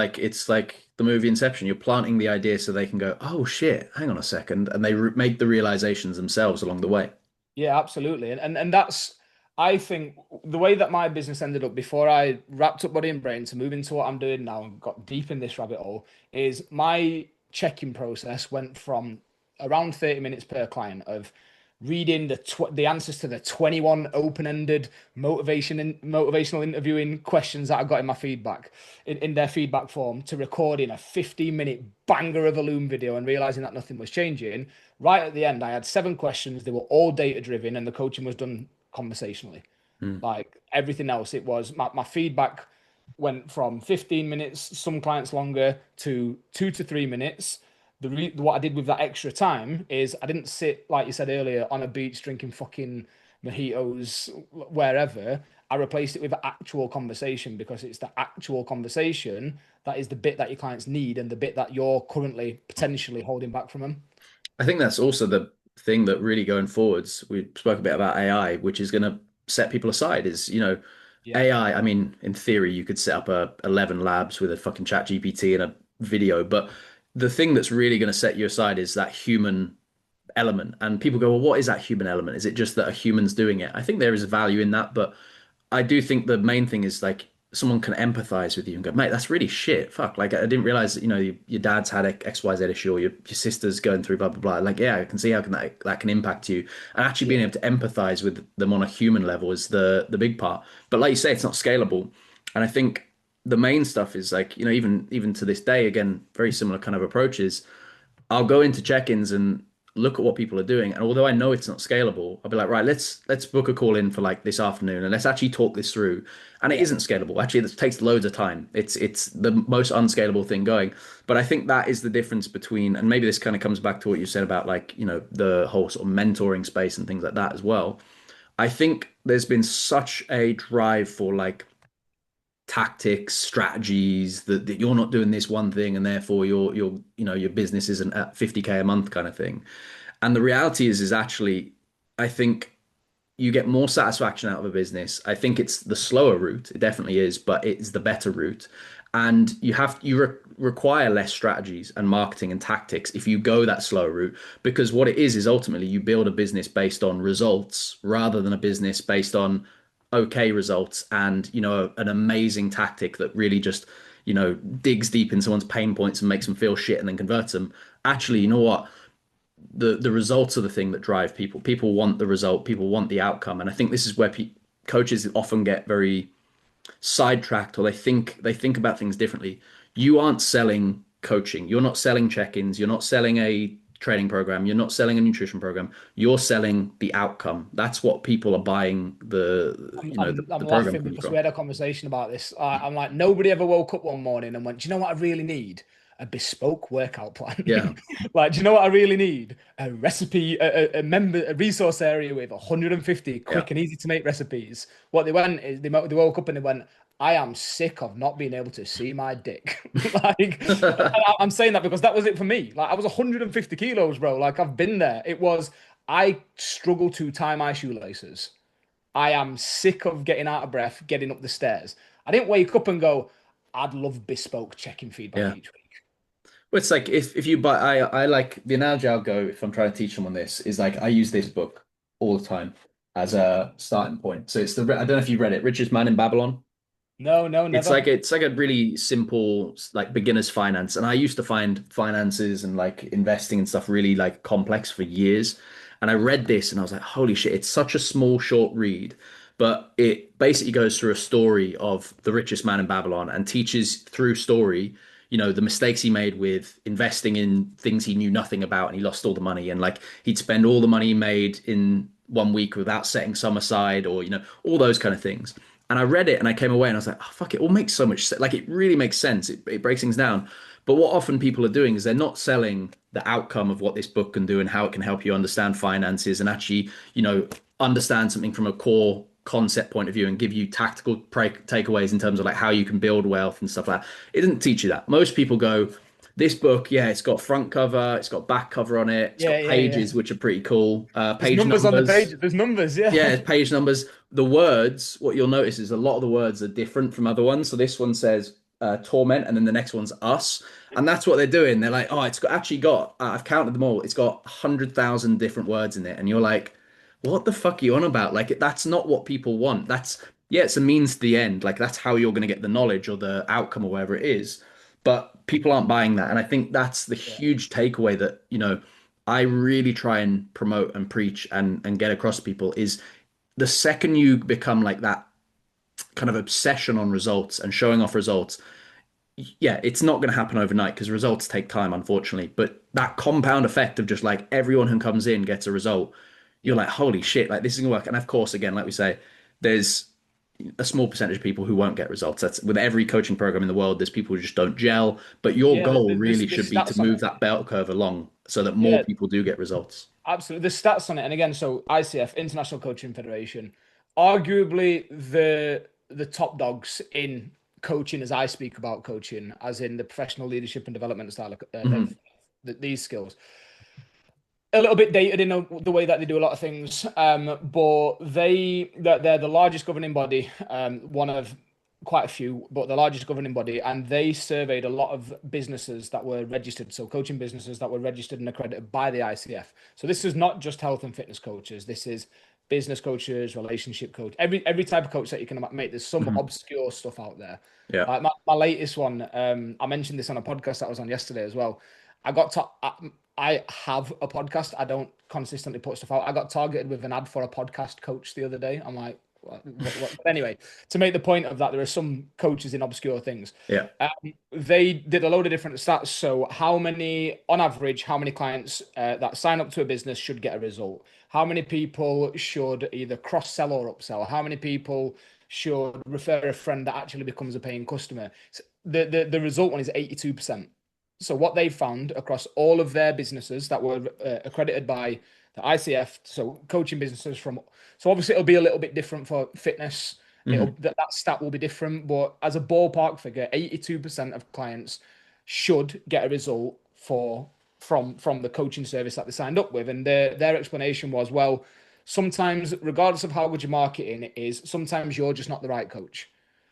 like the movie Inception. You're planting the idea so they can go, "Oh shit, hang on a second," and they re make the realizations themselves along the way. Yeah, absolutely. And that's I think the way that my business ended up before I wrapped up Body and Brain to move into what I'm doing now and got deep in this rabbit hole is my check-in process went from around 30 minutes per client of reading the answers to the 21 open-ended motivational interviewing questions that I got in my feedback in their feedback form to recording a 15-minute banger of a Loom video and realizing that nothing was changing. Right at the end, I had 7 questions. They were all data driven, and the coaching was done conversationally. Hmm. Like everything else, it was my feedback went from 15 minutes, some clients longer, to 2 to 3 minutes. What I did with that extra time is I didn't sit, like you said earlier, on a beach drinking fucking mojitos wherever. I replaced it with actual conversation because it's the actual conversation that is the bit that your clients need and the bit that you're currently potentially holding back from them. I think that's also the thing that really going forwards. We spoke a bit about AI, which is going to set people aside. Is Yeah. AI. I mean, in theory, you could set up a 11 labs with a fucking chat GPT and a video, but the thing that's really going to set you aside is that human element. And people go, well, what is that human element? Is it just that a human's doing it? I think there is value in that, but I do think the main thing is like someone can empathize with you and go, mate, that's really shit. Fuck. Like, I didn't realize that, your dad's had a XYZ issue or your sister's going through blah, blah, blah. Like, yeah, I can see how that can impact you. And actually being Yeah. able to empathize with them on a human level is the big part. But like you say, it's not scalable. And I think the main stuff is like, even to this day, again, very similar kind of approaches. I'll go into check-ins and look at what people are doing, and although I know it's not scalable, I'll be like, right, let's book a call in for like this afternoon, and let's actually talk this through. And it Yeah. isn't scalable. Actually, it takes loads of time. It's the most unscalable thing going. But I think that is the difference between, and maybe this kind of comes back to what you said about like, the whole sort of mentoring space and things like that as well. I think there's been such a drive for like tactics, strategies that you're not doing this one thing and therefore your business isn't at 50K a month kind of thing. And the reality is actually I think you get more satisfaction out of a business. I think it's the slower route. It definitely is, but it's the better route. And you require less strategies and marketing and tactics if you go that slower route, because what it is ultimately you build a business based on results rather than a business based on okay results and an amazing tactic that really just digs deep in someone's pain points and makes them feel shit and then converts them. Actually, you know what? The results are the thing that drive people. People want the result. People want the outcome. And I think this is where coaches often get very sidetracked, or they think about things differently. You aren't selling coaching. You're not selling check-ins. You're not selling a training program. You're not selling a nutrition program. You're selling the outcome. That's what people are buying the I'm, you know the, I'm, I'm the program laughing from you because we from. had a conversation about this. I'm like, nobody ever woke up one morning and went, do you know what I really need? A bespoke workout Yeah, plan. Like, do you know what I really need? A recipe, a resource area with 150 yeah, quick and easy to make recipes. What they went is they woke up and they went, I am sick of not being able to see my dick. Like, I'm saying that because that was it for me. Like, I was 150 kilos, bro. Like, I've been there. I struggle to tie my shoelaces. I am sick of getting out of breath, getting up the stairs. I didn't wake up and go, I'd love bespoke checking feedback yeah. each week. Well, it's like if you buy, I like the analogy I'll go if I'm trying to teach someone this is like I use this book all the time as a starting point. So I don't know if you read it, Richest Man in Babylon. No, no, It's never. like it's like a really simple like beginner's finance. And I used to find finances and like investing and stuff really like complex for years. And I read this and I was like, holy shit, it's such a small, short read. But it basically goes through a story of the richest man in Babylon and teaches through story, the mistakes he made with investing in things he knew nothing about and he lost all the money. And like he'd spend all the money he made in 1 week without setting some aside or, all those kind of things. And I read it and I came away and I was like, oh, fuck, it all makes so much sense. Like it really makes sense. It breaks things down. But what often people are doing is they're not selling the outcome of what this book can do and how it can help you understand finances and actually, understand something from a core concept point of view and give you tactical takeaways in terms of like how you can build wealth and stuff like that. It doesn't teach you that. Most people go, this book, yeah, it's got front cover, it's got back cover on it, it's Yeah, got yeah, yeah. pages which are pretty cool, There's page numbers on the page. numbers. There's numbers, Yeah, yeah. page numbers. The words, what you'll notice is a lot of the words are different from other ones. So this one says torment, and then the next one's us. And that's what they're doing. They're like, oh, actually got, I've counted them all. It's got 100,000 different words in it. And you're like, what the fuck are you on about? Like, that's not what people want. Yeah, it's a means to the end. Like, that's how you're going to get the knowledge or the outcome or whatever it is. But people aren't buying that. And I think that's the Yeah. huge takeaway that, I really try and promote and preach and get across to people is the second you become like that kind of obsession on results and showing off results, yeah, it's not going to happen overnight because results take time, unfortunately. But that compound effect of just like everyone who comes in gets a result, you're Yeah. like, holy shit, like this is gonna work. And of course, again, like we say, there's a small percentage of people who won't get results. That's with every coaching program in the world, there's people who just don't gel. But your Yeah, goal there's really should be to stats on move it. that bell curve along so that more Yeah, people do get results. absolutely. There's stats on it. And again, so ICF, International Coaching Federation, arguably the top dogs in coaching as I speak about coaching, as in the professional leadership and development style of Mhm. these skills. A little bit dated in the way that they do a lot of things, but they're the largest governing body, one of quite a few, but the largest governing body, and they surveyed a lot of businesses that were registered, so coaching businesses that were registered and accredited by the ICF. So this is not just health and fitness coaches. This is business coaches, relationship coach, every type of coach that you can make. There's some Mhm. obscure stuff out there. Yeah. Like my latest one, I mentioned this on a podcast that I was on yesterday as well. I got to, I have a podcast. I don't consistently put stuff out. I got targeted with an ad for a podcast coach the other day. I'm like, Anyway, to make the point of that, there are some coaches in obscure things. Yeah. They did a load of different stats. So, how many, on average, how many clients that sign up to a business should get a result? How many people should either cross sell or upsell? How many people should refer a friend that actually becomes a paying customer? So the result one is 82%. So, what they found across all of their businesses that were accredited by the ICF, so coaching businesses from, so obviously it'll be a little bit different for fitness. Hmm. That stat will be different, but as a ballpark figure, 82% of clients should get a result from the coaching service that they signed up with. And their explanation was, well, sometimes, regardless of how good your marketing is, sometimes you're just not the right coach.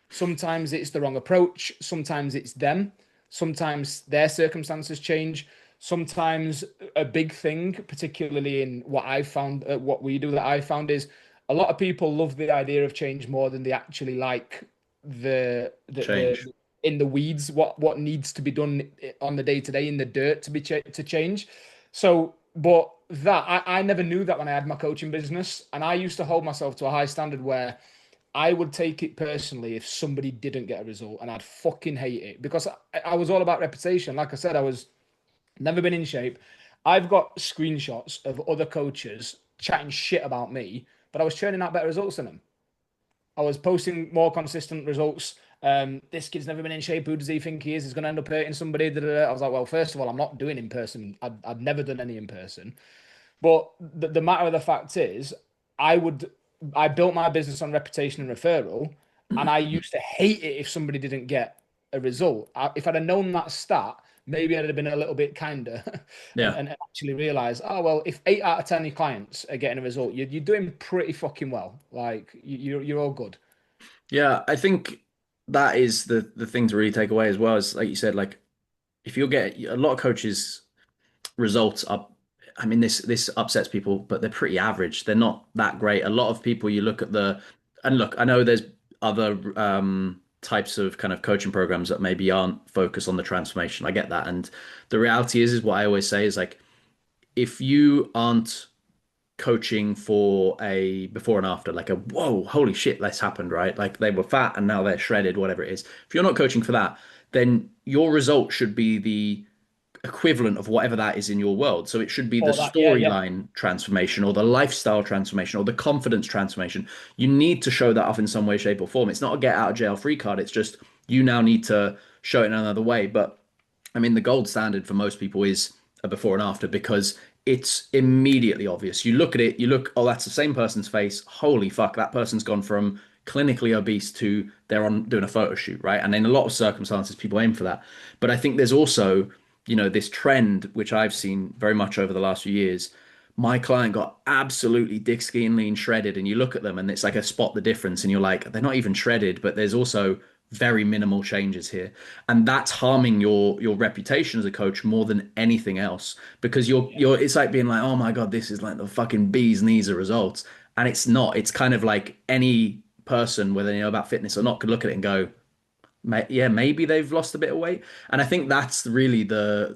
Sometimes it's the wrong approach. Sometimes it's them. Sometimes their circumstances change. Sometimes a big thing, particularly in what I found, what we do that I found is a lot of people love the idea of change more than they actually like Change. the in the weeds, what needs to be done on the day to day in the dirt to change. So, but that I never knew that when I had my coaching business, and I used to hold myself to a high standard where I would take it personally if somebody didn't get a result, and I'd fucking hate it because I was all about reputation. Like I said, I was never been in shape. I've got screenshots of other coaches chatting shit about me, but I was churning out better results than them. I was posting more consistent results. This kid's never been in shape. Who does he think he is? He's going to end up hurting somebody. Da, da, da. I was like, well, first of all, I'm not doing in person. I've never done any in person. But the matter of the fact is, I would I built my business on reputation and referral, and I used to hate it if somebody didn't get a result. If I'd have known that stat, maybe I'd have been a little bit kinder and, Yeah. and actually realize, oh well, if 8 out of 10 of your clients are getting a result, you're doing pretty fucking well. Like you're all good. Yeah. I think that is the thing to really take away as well, is like you said, like if you'll get a lot of coaches results are, I mean, this upsets people, but they're pretty average. They're not that great. A lot of people, you look at and look, I know there's other types of kind of coaching programs that maybe aren't focused on the transformation. I get that. And the reality is what I always say is like, if you aren't coaching for a before and after, like a whoa, holy shit, this happened, right? Like they were fat and now they're shredded, whatever it is. If you're not coaching for that, then your result should be the equivalent of whatever that is in your world. So it should be the Or that, yeah, yeah. storyline transformation or the lifestyle transformation or the confidence transformation. You need to show that off in some way, shape, or form. It's not a get out of jail free card. It's just you now need to show it in another way. But I mean, the gold standard for most people is a before and after because it's immediately obvious. You look at it, you look, oh, that's the same person's face. Holy fuck, that person's gone from clinically obese to they're on doing a photo shoot, right? And in a lot of circumstances, people aim for that. But I think there's also, this trend, which I've seen very much over the last few years. My client got absolutely dick skin lean shredded, and you look at them and it's like a spot the difference, and you're like, they're not even shredded, but there's also very minimal changes here. And that's harming your reputation as a coach more than anything else. Because you're it's like being like, oh my God, this is like the fucking bee's knees of results. And it's not. It's kind of like any person, whether they know about fitness or not, could look at it and go, yeah, maybe they've lost a bit of weight. And I think that's really the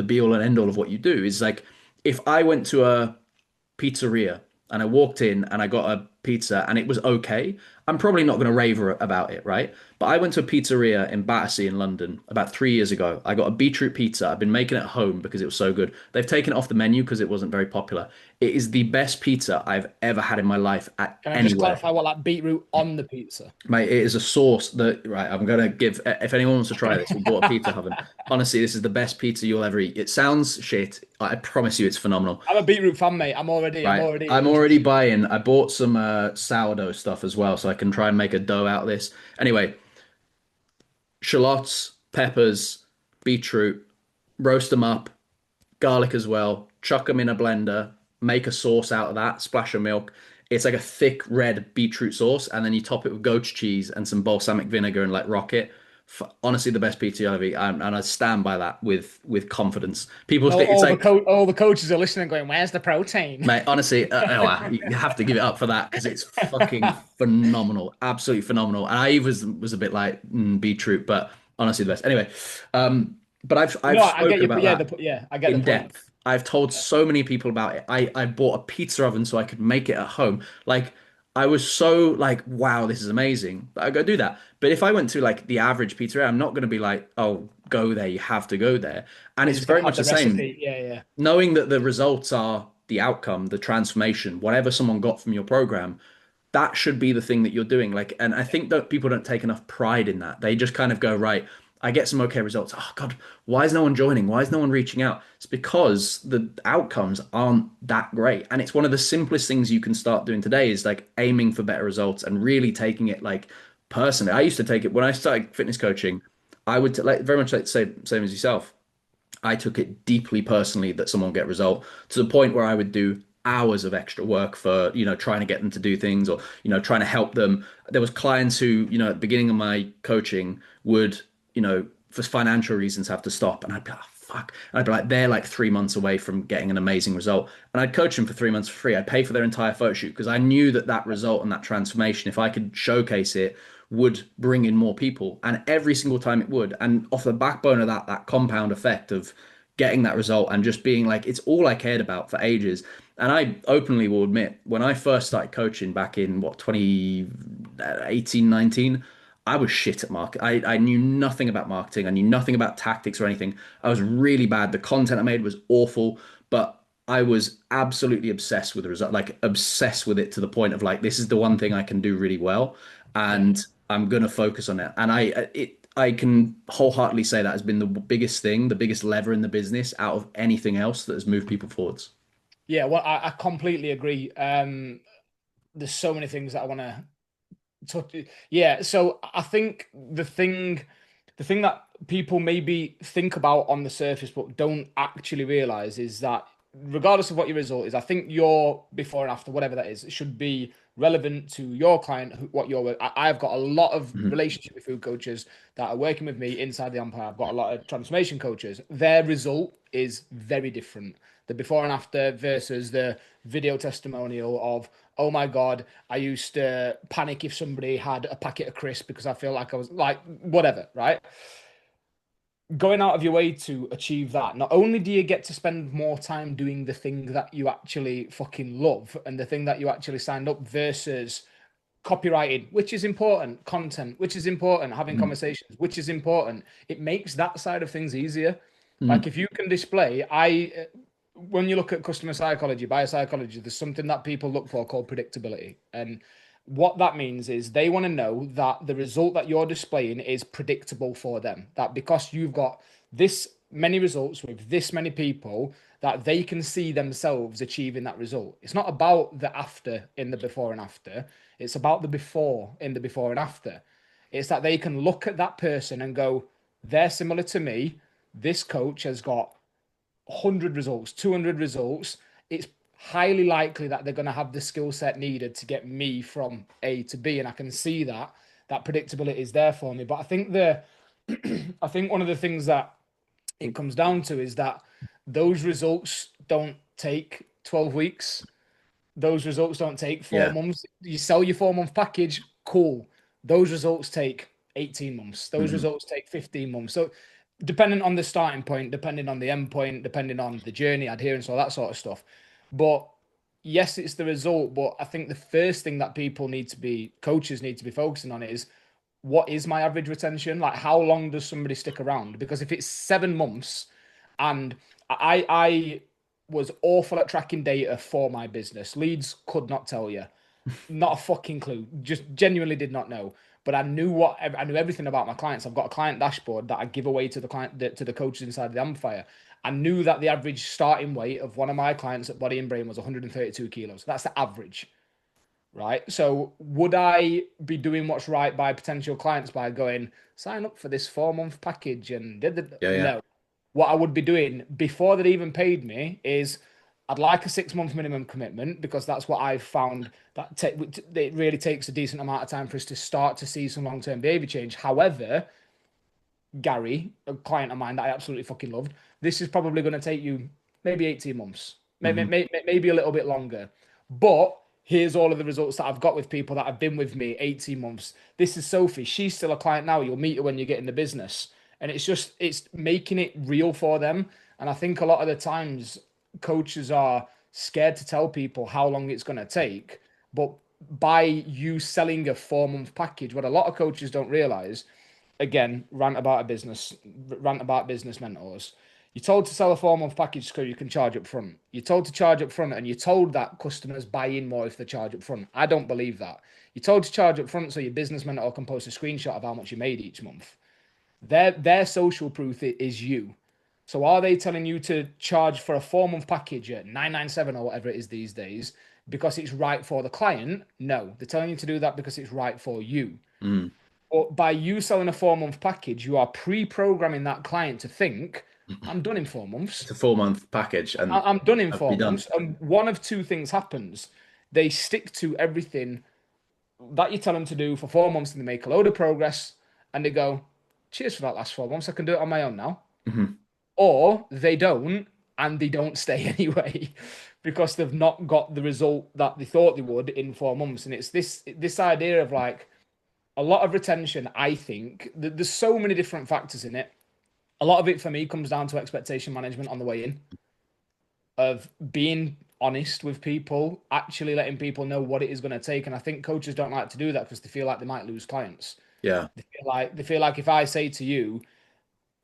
be all and end all of what you do is like if I went to a pizzeria and I walked in and I got a pizza and it was okay, I'm probably not going to rave about it, right? But I went to a pizzeria in Battersea in London about 3 years ago. I got a beetroot pizza. I've been making it at home because it was so good. They've taken it off the menu because it wasn't very popular. It is the best pizza I've ever had in my life at Can I just anywhere. clarify what that beetroot on the pizza? Mate, it is a sauce that, right, I'm gonna give, if anyone wants to try this, we bought a pizza oven. Honestly, this is the best pizza you'll ever eat. It sounds shit. I promise you it's phenomenal. I'm a beetroot fan, mate. I'm Right. already I'm already interested. buying. I bought some sourdough stuff as well, so I can try and make a dough out of this. Anyway, shallots, peppers, beetroot, roast them up, garlic as well, chuck them in a blender, make a sauce out of that, splash of milk. It's like a thick red beetroot sauce, and then you top it with goat cheese and some balsamic vinegar and let rock it. Honestly, the best pizza I've ever eaten, and I stand by that with confidence. People All, think it's all the like, co all the coaches are listening, going, "Where's the protein?" mate, honestly, you have to give it up for that because it's fucking phenomenal, absolutely phenomenal. And I was a bit like beetroot, but honestly, the best. Anyway, but I've No, I get spoken you, but about yeah, that I get the in point. depth. I've told so many people about it. I bought a pizza oven so I could make it at home. Like I was so like, wow, this is amazing. I go do that. But if I went to like the average pizzeria, I'm not going to be like, oh, go there, you have to go there. And You're it's just gonna very have much the the same. recipe. Yeah, yeah. Knowing that the results are the outcome, the transformation, whatever someone got from your program, that should be the thing that you're doing. Like, and I think that people don't take enough pride in that. They just kind of go, right, I get some okay results. Oh God, why is no one joining? Why is no one reaching out? It's because the outcomes aren't that great. And it's one of the simplest things you can start doing today is like aiming for better results and really taking it like personally. I used to take it when I started fitness coaching. I would like very much like say same as yourself. I took it deeply personally that someone get result to the point where I would do hours of extra work for, trying to get them to do things or, trying to help them. There was clients who, at the beginning of my coaching would, for financial reasons have to stop. And I'd be like, "Oh, fuck." And I'd be like, they're like 3 months away from getting an amazing result. And I'd coach them for 3 months for free. I'd pay for their entire photo shoot because I knew that that result and that transformation, if I could showcase it, would bring in more people. And every single time it would. And off the backbone of that, that compound effect of getting that result and just being like, it's all I cared about for ages. And I openly will admit, when I first started coaching back in what, 2018, 19, I was shit at market. I knew nothing about marketing. I knew nothing about tactics or anything. I was really bad. The content I made was awful, but I was absolutely obsessed with the result, like obsessed with it to the point of like, this is the one thing I can do really well. Yeah. And I'm gonna focus on it. And I can wholeheartedly say that has been the biggest thing, the biggest lever in the business out of anything else that has moved people forwards. Yeah, well, I completely agree. There's so many things that I want to touch. Yeah, so I think the thing that people maybe think about on the surface but don't actually realize is that regardless of what your result is, I think your before and after, whatever that is, it should be relevant to your client, what you're. I've got a lot of Mhm. relationship with food coaches that are working with me inside the Empire. I've got a lot of transformation coaches. Their result is very different. The before and after versus the video testimonial of, oh my God, I used to panic if somebody had a packet of crisps because I feel like I was like, whatever, right? Going out of your way to achieve that, not only do you get to spend more time doing the thing that you actually fucking love and the thing that you actually signed up versus copywriting, which is important, content, which is important, having Mhm. conversations, which is important. It makes that side of things easier. Like Mhm. if you can display, when you look at customer psychology, biopsychology, there's something that people look for called predictability. And what that means is they want to know that the result that you're displaying is predictable for them. That because you've got this many results with this many people, that they can see themselves achieving that result. It's not about the after in the before and after. It's about the before in the before and after. It's that they can look at that person and go, they're similar to me. This coach has got 100 results, 200 results. It's highly likely that they're going to have the skill set needed to get me from A to B. And I can see that predictability is there for me. But I think I think one of the things that it comes down to is that those results don't take 12 weeks. Those results don't take four Yeah. months. You sell your 4 month package, cool. Those results take 18 months. Those Mhm. results take 15 months. So, depending on the starting point, depending on the end point, depending on the journey, adherence, all that sort of stuff. But yes, it's the result. But I think the first thing that coaches need to be focusing on is what is my average retention? Like, how long does somebody stick around? Because if it's 7 months and I was awful at tracking data for my business, Leeds could not tell you, not a fucking clue, just genuinely did not know. But I knew everything about my clients. I've got a client dashboard that I give away to the to the coaches inside the Amplifier. I knew that the average starting weight of one of my clients at Body and Brain was 132 kilos. That's the average, right? So would I be doing what's right by potential clients by going sign up for this 4 month package and Yeah, yeah. no? What I would be doing before they even paid me is I'd like a 6 month minimum commitment because that's what I've found that it really takes a decent amount of time for us to start to see some long term behavior change. However, Gary, a client of mine that I absolutely fucking loved, this is probably going to take you maybe 18 months, Mhm. maybe a little bit longer. But here's all of the results that I've got with people that have been with me 18 months. This is Sophie. She's still a client now. You'll meet her when you get in the business. And it's making it real for them. And I think a lot of the times coaches are scared to tell people how long it's going to take. But by you selling a 4 month package, what a lot of coaches don't realize, again, rant about business mentors. You're told to sell a 4 month package because you can charge up front. You're told to charge up front, and you're told that customers buy in more if they charge up front. I don't believe that. You're told to charge up front so your business mentor can post a screenshot of how much you made each month. Their social proof is you. So are they telling you to charge for a 4 month package at 997 or whatever it is these days because it's right for the client? No, they're telling you to do that because it's right for you. Mm. But by you selling a 4 month package, you are pre-programming that client to think, I'm done in 4 months. It's a 4 month package, and I'm done in I'll be four done. months. And one of two things happens. They stick to everything that you tell them to do for 4 months and they make a load of progress and they go, cheers for that last 4 months. I can do it on my own now. Mhm. Or they don't and they don't stay anyway because they've not got the result that they thought they would in 4 months. And it's this idea of like a lot of retention, I think. There's so many different factors in it. A lot of it for me comes down to expectation management on the way in, of being honest with people, actually letting people know what it is going to take. And I think coaches don't like to do that because they feel like they might lose clients. Yeah. They feel like if I say to you,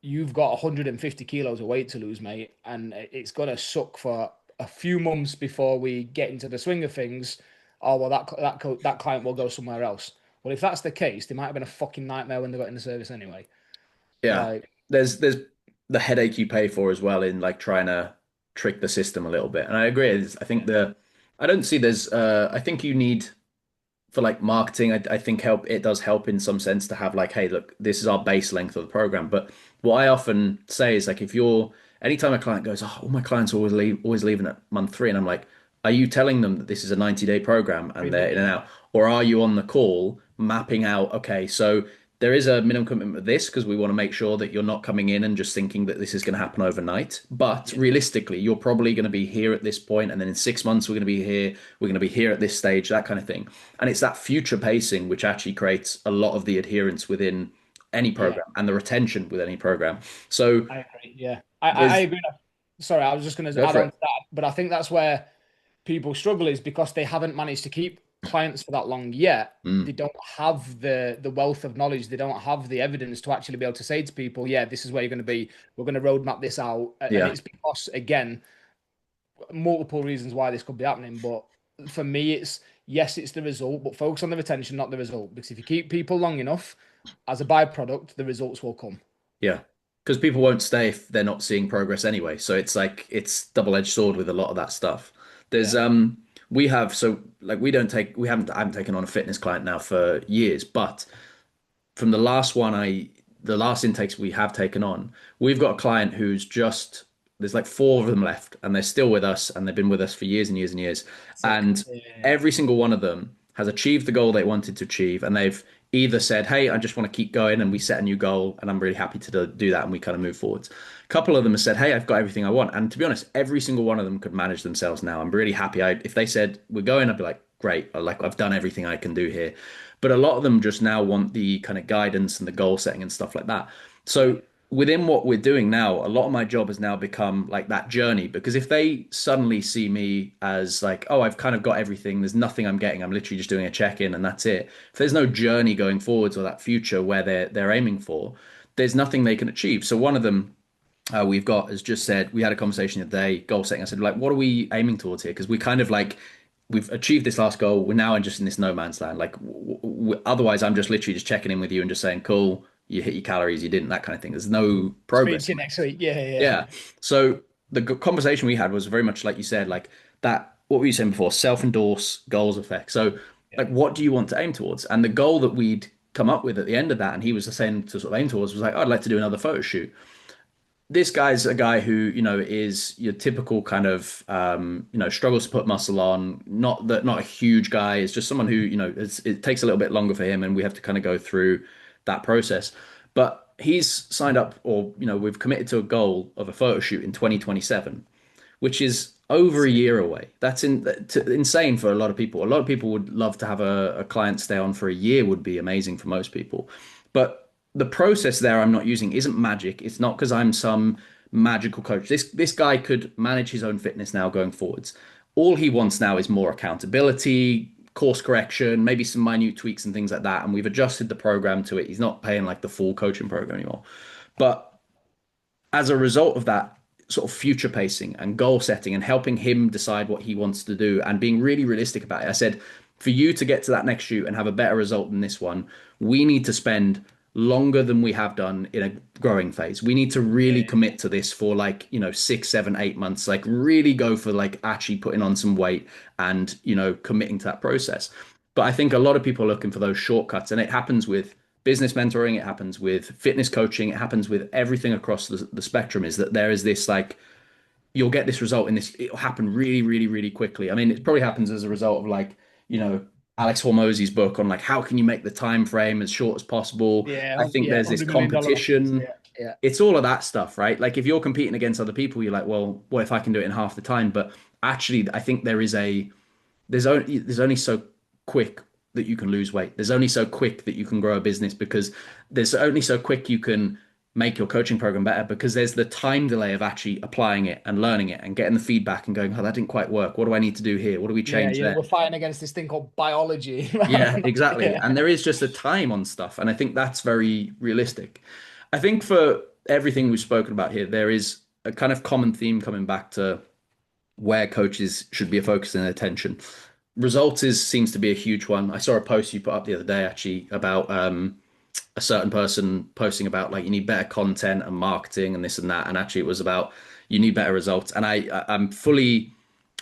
you've got 150 kilos of weight to lose, mate, and it's gonna suck for a few months before we get into the swing of things. Oh well, that client will go somewhere else. Well, if that's the case, they might have been a fucking nightmare when they got in the service anyway. Yeah. Like, There's the headache you pay for as well in like trying to trick the system a little bit. And I agree. I think I don't see there's I think you need for like marketing, I think it does help in some sense to have like, hey, look, this is our base length of the program. But what I often say is like, if you're anytime a client goes, oh, all my clients always leaving at month 3, and I'm like, are you telling them that this is a 90-day program and they're in and out, or are you on the call mapping out, okay, so there is a minimum commitment of this because we want to make sure that you're not coming in and just thinking that this is going to happen overnight. But yeah, realistically, you're probably going to be here at this point, and then in 6 months we're going to be here. We're going to be here at this stage, that kind of thing. And it's that future pacing which actually creates a lot of the adherence within any yeah, program and the retention with any program. So I agree. Yeah, I there's agree. Sorry, I was just going to go add for on it. to that, but I think that's where people struggle is because they haven't managed to keep clients for that long yet. They Mm, don't have the wealth of knowledge. They don't have the evidence to actually be able to say to people, yeah, this is where you're going to be. We're going to roadmap this out. And yeah, it's because, again, multiple reasons why this could be happening. But for me, it's yes, it's the result, but focus on the retention, not the result. Because if you keep people long enough, as a byproduct, the results will come. yeah. Because people won't stay if they're not seeing progress anyway. So it's like it's double-edged sword with a lot of that stuff. There's Yeah. we have so like I haven't taken on a fitness client now for years, but from the last intakes we have taken on, we've got a client who's just there's like 4 of them left, and they're still with us, and they've been with us for years and years and years. Sick. And Yeah. every single one of them has achieved the goal they wanted to achieve, and they've either said, "Hey, I just want to keep going," and we set a new goal, and I'm really happy to do that, and we kind of move forwards. A couple of them have said, "Hey, I've got everything I want," and to be honest, every single one of them could manage themselves now. I'm really happy. If they said we're going, I'd be like, "Great, like I've done everything I can do here." But a lot of them just now want the kind of guidance and the goal setting and stuff like that. Yeah. So within what we're doing now, a lot of my job has now become like that journey, because if they suddenly see me as like, oh, I've kind of got everything, there's nothing I'm getting, I'm literally just doing a check-in and that's it. If there's no journey going forwards or that future where they're aiming for, there's nothing they can achieve. So one of them we've got has just said, we had a conversation the other day, goal setting. I said, like, what are we aiming towards here? Because we kind of like we've achieved this last goal. We're now just in this no man's land. Like, otherwise, I'm just literally just checking in with you and just saying, cool, you hit your calories, you didn't, that kind of thing. There's no Speak progress. to you next week. Yeah, yeah. Yeah. So the conversation we had was very much like you said, like that. What were you saying before? Self-endorse goals effect. So, Yeah. like, what do you want to aim towards? And the goal that we'd come up with at the end of that, and he was saying to sort of aim towards, was like, I'd like to do another photo shoot. This guy's a guy who, is your typical kind of, struggles to put muscle on, not a huge guy. It's just someone who, it takes a little bit longer for him, and we have to kind of go through that process. But he's signed up, or, we've committed to a goal of a photo shoot in 2027, which is over a Sick. year away. That's insane for a lot of people. A lot of people would love to have a client stay on for a year, would be amazing for most people. But the process there I'm not using isn't magic. It's not because I'm some magical coach. This guy could manage his own fitness now going forwards. All he wants now is more accountability, course correction, maybe some minute tweaks and things like that. And we've adjusted the program to it. He's not paying like the full coaching program anymore. But as a result of that sort of future pacing and goal setting and helping him decide what he wants to do and being really realistic about it, I said, for you to get to that next shoot and have a better result than this one, we need to spend longer than we have done in a growing phase. We need to really commit to this for like, 6, 7, 8 months, like really go for like actually putting on some weight and, committing to that process. But I think a lot of people are looking for those shortcuts, and it happens with business mentoring, it happens with fitness coaching, it happens with everything across the spectrum, is that there is this like, you'll get this result in this, it'll happen really, really, really quickly. I mean, it probably happens as a result of like, you know, Alex Hormozzi's book on like how can you make the time frame as short as possible. Yeah, I think yeah, there's this $100 million offers. competition. Yeah, yeah, It's all of that stuff, right? Like if you're competing against other people, you're like, well, what if I can do it in half the time? But actually, I think there's only so quick that you can lose weight. There's only so quick that you can grow a business, because there's only so quick you can make your coaching program better, because there's the time delay of actually applying it and learning it and getting the feedback and going, oh, that didn't quite work. What do I need to do here? What do we yeah. change You know, there? we're fighting against this thing called biology. Yeah, exactly. Yeah, And there is just a time on stuff. And I think that's very realistic. I think for everything we've spoken about here, there is a kind of common theme coming back to where coaches should be focusing their attention. Results seems to be a huge one. I saw a post you put up the other day actually about a certain person posting about like you need better content and marketing and this and that, and actually it was about you need better results. And I'm fully,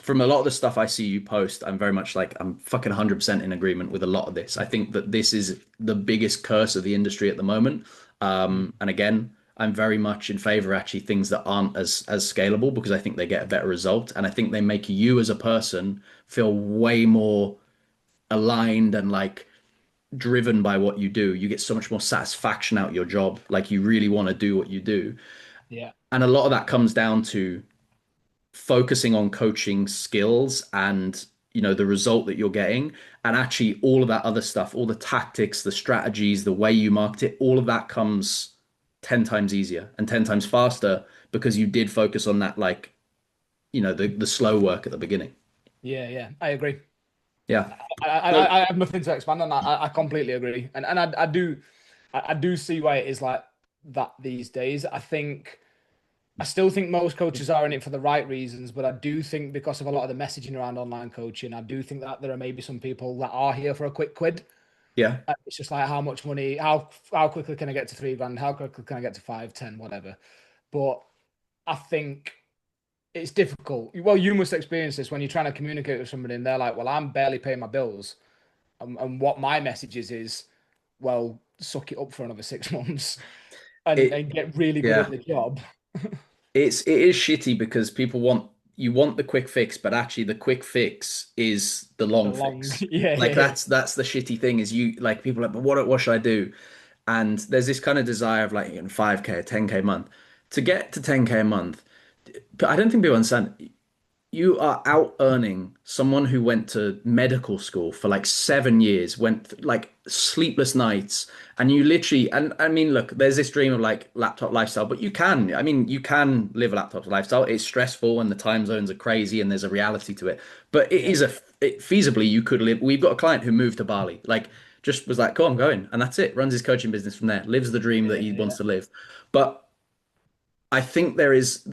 from a lot of the stuff I see you post, I'm very much like I'm fucking 100% in agreement with a lot of this. I think that this is the biggest curse of the industry at the moment. And again, I'm very much in favor of actually things that aren't as scalable, because I think they get a better result, and I think they make you as a person feel way more aligned and like driven by what you do. You get so much more satisfaction out of your job. Like you really want to do what you do. yeah, And a lot of that comes down to focusing on coaching skills and, the result that you're getting. And actually all of that other stuff, all the tactics, the strategies, the way you market it, all of that comes 10 times easier and 10 times faster, because you did focus on that, like, the slow work at the beginning. yeah, yeah. I agree. Yeah. So I have nothing to expand on that. I completely agree, and I do see why it is like that these days. I still think most coaches are in it for the right reasons, but I do think because of a lot of the messaging around online coaching, I do think that there are maybe some people that are here for a quick quid. yeah, It's just like how much money, how quickly can I get to 3 grand? How quickly can I get to 5, 10, whatever? But I think it's difficult. Well, you must experience this when you're trying to communicate with somebody and they're like, well, I'm barely paying my bills. And what my message is, well, suck it up for another 6 months it and get really good at yeah. the job. It is shitty because people want the quick fix, but actually the quick fix is the The long long, fix. yeah, Like yeah, that's the shitty thing, is you like people are like, but what should I do? And there's this kind of desire of like 5K, or 10K a month. To get to 10K a month, but I don't think people understand. You are out earning someone who went to medical school for like 7 years, went like sleepless nights, and you literally, and I mean, look, there's this dream of like laptop lifestyle, but I mean, you can live a laptop lifestyle. It's stressful and the time zones are crazy and there's a reality to it, but yeah, feasibly you could live. We've got a client who moved to Bali, like just was like, cool, I'm going, and that's it. Runs his coaching business from there, lives the dream that he yeah, wants to live. But I think there is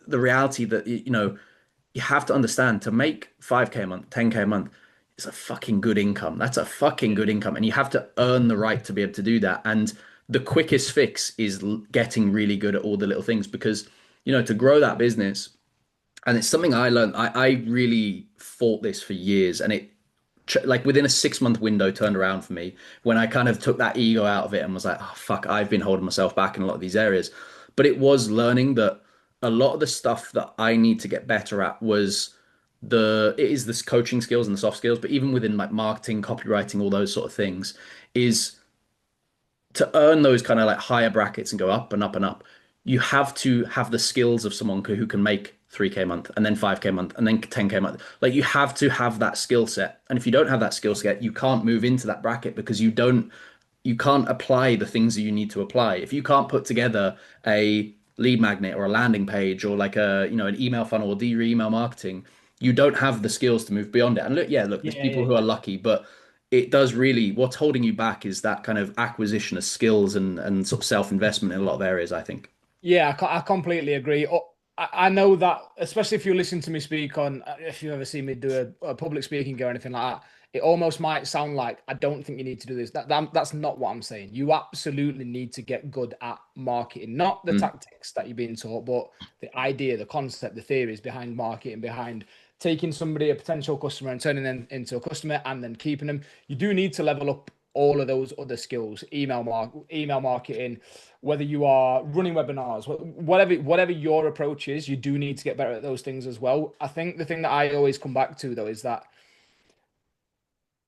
the reality that you have to understand, to make 5K a month, 10K a month, it's a fucking good income. That's a fucking yeah, good income. And you have to earn the right to be able to do that. And the quickest fix is getting really good at all the little things, because, to grow that business, and it's something I learned, I really fought this for years, and it, like within a 6 month window, turned around for me when I kind of took that ego out of it and was like, oh, fuck, I've been holding myself back in a lot of these areas. But it was learning that a lot of the stuff that I need to get better at it is this coaching skills and the soft skills, but even within like marketing, copywriting, all those sort of things, is to earn those kind of like higher brackets and go up and up and up. You have to have the skills of someone who can make 3K a month and then 5K a month and then 10K a month. Like you have to have that skill set. And if you don't have that skill set, you can't move into that bracket, because you can't apply the things that you need to apply. If you can't put together a lead magnet or a landing page or like an email funnel or do your email marketing, you don't have the skills to move beyond it. And look, yeah, look, there's Yeah, people yeah, who are yeah. lucky, but it does really, what's holding you back is that kind of acquisition of skills and sort of self-investment in a lot of areas, I think. Yeah, I completely agree. I know that, especially if you listen to me speak on, if you ever see me do a public speaking or anything like that, it almost might sound like I don't think you need to do this. That's not what I'm saying. You absolutely need to get good at marketing, not the Mm. tactics that you're being taught, but the idea, the concept, the theories behind marketing, behind taking somebody, a potential customer, and turning them into a customer and then keeping them. You do need to level up all of those other skills, email marketing, whether you are running webinars, whatever your approach is, you do need to get better at those things as well. I think the thing that I always come back to though is that,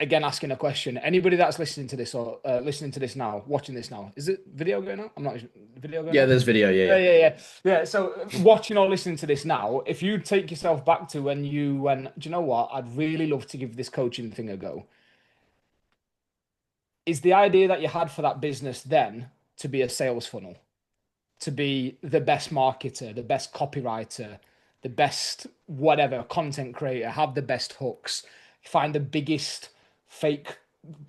again, asking a question. Anybody that's listening to this or listening to this now, watching this now, is it video going on? I'm not video going Yeah, on. there's video. Yeah, Yeah, yeah. yeah, yeah, yeah. So watching or listening to this now, if you take yourself back to when you went, do you know what? I'd really love to give this coaching thing a go. Is the idea that you had for that business then to be a sales funnel, to be the best marketer, the best copywriter, the best whatever content creator, have the best hooks, find the biggest fake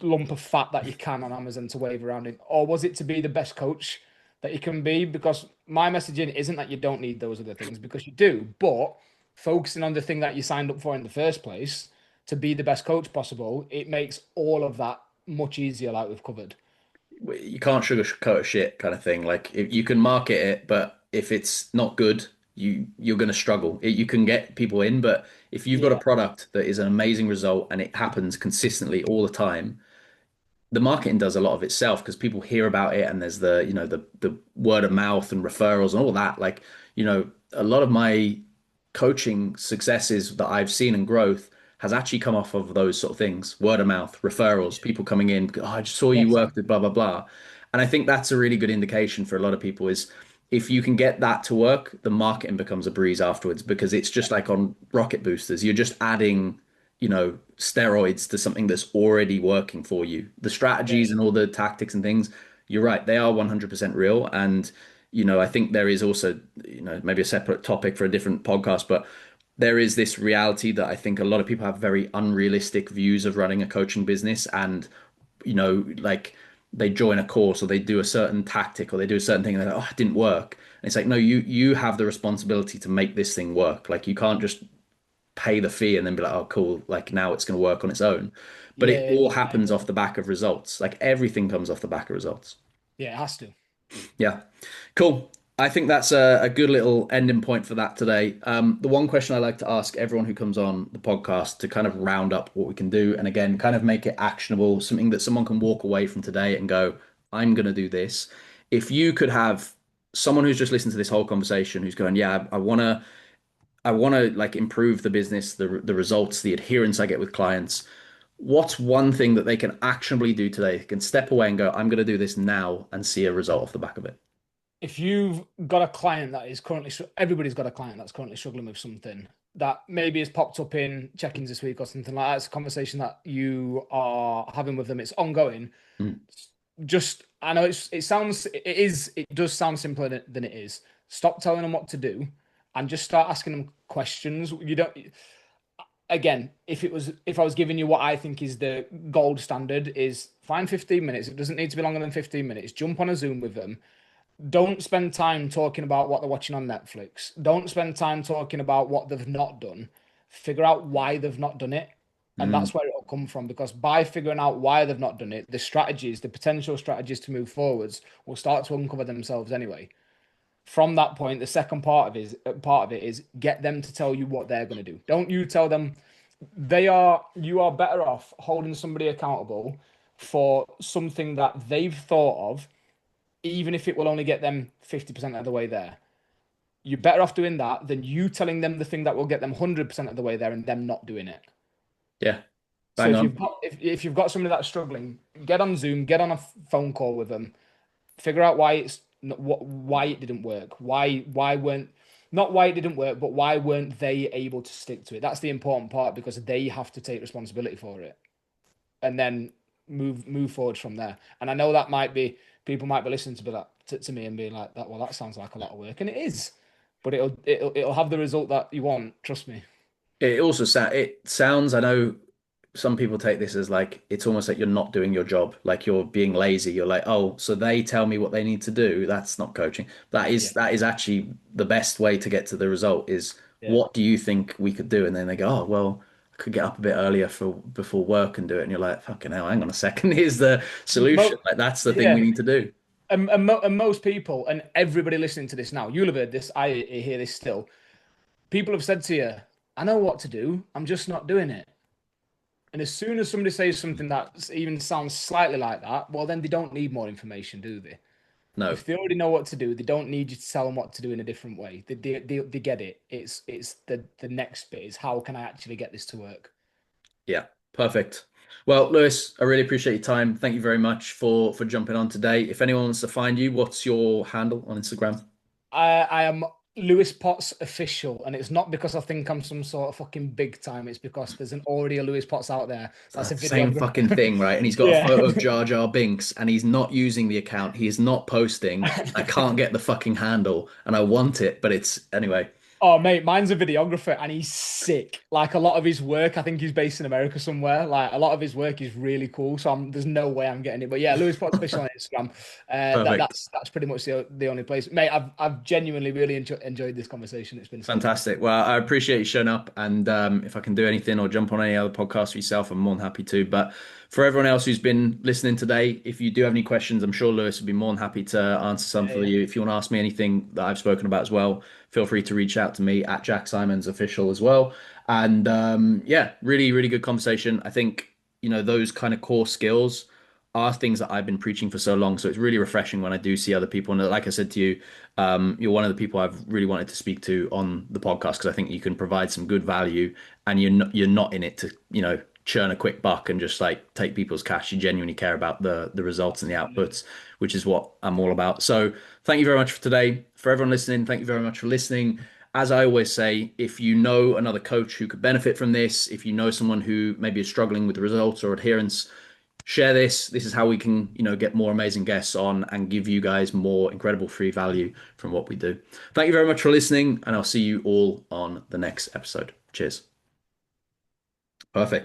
lump of fat that you can on Amazon to wave around in? Or was it to be the best coach that you can be? Because my messaging isn't that you don't need those other things, because you do, but focusing on the thing that you signed up for in the first place to be the best coach possible, it makes all of that much easier, like we've covered. You can't sugarcoat shit kind of thing. Like if you can market it, but if it's not good, you're going to struggle. You can get people in, but if you've got a Yeah, product that is an amazing result and it happens consistently all the time, the marketing does a lot of itself because people hear about it and there's the word of mouth and referrals and all that. Like, a lot of my coaching successes that I've seen and growth has actually come off of those sort of things, word of mouth, referrals, people coming in, oh, I just saw yeah, you worked exactly. with blah blah blah. And I think that's a really good indication for a lot of people is if you can get that to work, the marketing becomes a breeze afterwards because it's just like on rocket boosters. You're just adding steroids to something that's already working for you. The Yeah, strategies and all the tactics and things, you're right, they are 100% real. And, I think there is also, maybe a separate topic for a different podcast, but there is this reality that I think a lot of people have very unrealistic views of running a coaching business and, like they join a course or they do a certain tactic or they do a certain thing and they're like, oh, it didn't work. And it's like, no, you have the responsibility to make this thing work. Like you can't just pay the fee and then be like, oh, cool, like now it's going to work on its own. But it yeah, all yeah, happens off the back of results. Like everything comes off the back of results. yeah. It has to. Yeah, cool. I think that's a good little ending point for that today. The one question I like to ask everyone who comes on the podcast to kind of round up what we can do, and again, kind of make it actionable, something that someone can walk away from today and go, I'm going to do this. If you could have someone who's just listened to this whole conversation who's going, yeah, I want to like improve the business, the results, the adherence I get with clients. What's one thing that they can actionably do today? They can step away and go, I'm going to do this now and see a result off the back of it. If you've got a client that is currently, everybody's got a client that's currently struggling with something that maybe has popped up in check-ins this week or something like that. It's a conversation that you are having with them. It's ongoing. Mm. Just, I know it does sound simpler than it is. Stop telling them what to do and just start asking them questions. You don't, again, if I was giving you what I think is the gold standard is find 15 minutes. It doesn't need to be longer than 15 minutes. Jump on a Zoom with them. Don't spend time talking about what they're watching on Netflix. Don't spend time talking about what they've not done. Figure out why they've not done it. And Mm. that's where it'll come from. Because by figuring out why they've not done it, the strategies, the potential strategies to move forwards will start to uncover themselves anyway. From that point, the second part of it is get them to tell you what they're going to do. Don't you tell them you are better off holding somebody accountable for something that they've thought of, even if it will only get them 50% of the way there. You're better off doing that than you telling them the thing that will get them 100% of the way there and them not doing it. Yeah, So bang if on. you've got somebody that's struggling, get on Zoom, get on a phone call with them, figure out why it's not, why it didn't work, why weren't not why it didn't work, but why weren't they able to stick to it? That's the important part because they have to take responsibility for it and then move forward from there. And I know that might be people might be listening to that to me and being like that. Well, that sounds like a lot of work, and it is, but it'll have the result that you want. Trust me. It also it sounds, I know some people take this as like it's almost like you're not doing your job, like you're being lazy. You're like, oh, so they tell me what they need to do. That's not coaching. Yeah. That is actually the best way to get to the result is Yeah. what do you think we could do? And then they go, oh, well, I could get up a bit earlier for before work and do it. And you're like, fucking hell, hang on a second. Here's the solution. Mo- Like that's the thing we yeah. need to do. And most people, and everybody listening to this now, you'll have heard this. I hear this still. People have said to you, I know what to do. I'm just not doing it. And as soon as somebody says something that even sounds slightly like that, well, then they don't need more information, do they? No. If they already know what to do, they don't need you to tell them what to do in a different way. They get it. It's the next bit is how can I actually get this to work? Yeah, perfect. Well, Lewis, I really appreciate your time. Thank you very much for jumping on today. If anyone wants to find you, what's your handle on Instagram? I am Lewis Potts official, and it's not because I think I'm some sort of fucking big time. It's because there's an already a Lewis Potts out there. That's a Same fucking videographer. thing, right? And he's got a Yeah. photo of Jar Jar Binks, and he's not using the account. He is not posting. I can't get the fucking handle, and I want it, but it's anyway. Oh, mate, mine's a videographer and he's sick. Like a lot of his work, I think he's based in America somewhere. Like a lot of his work is really cool. So there's no way I'm getting it. But yeah, Lewis Potts Official on Instagram. Perfect. That's pretty much the only place. Mate, I've genuinely really enjoyed this conversation. It's been so fun. Fantastic. Well, I appreciate you showing up, and if I can do anything or jump on any other podcast for yourself, I'm more than happy to. But for everyone else who's been listening today, if you do have any questions, I'm sure Lewis would be more than happy to answer some Yeah, for yeah. you. If you want to ask me anything that I've spoken about as well, feel free to reach out to me at Jack Simons Official as well. And yeah, really, really good conversation. I think, those kind of core skills are things that I've been preaching for so long. So it's really refreshing when I do see other people. And like I said to you, you're one of the people I've really wanted to speak to on the podcast because I think you can provide some good value and you're not in it to, churn a quick buck and just like take people's cash. You genuinely care about the results and the outputs, which is what I'm all about. So thank you very much for today. For everyone listening, thank you very much for listening. As I always say, if you know another coach who could benefit from this, if you know someone who maybe is struggling with the results or adherence, share this. This is how we can, get more amazing guests on and give you guys more incredible free value from what we do. Thank you very much for listening, and I'll see you all on the next episode. Cheers. Perfect.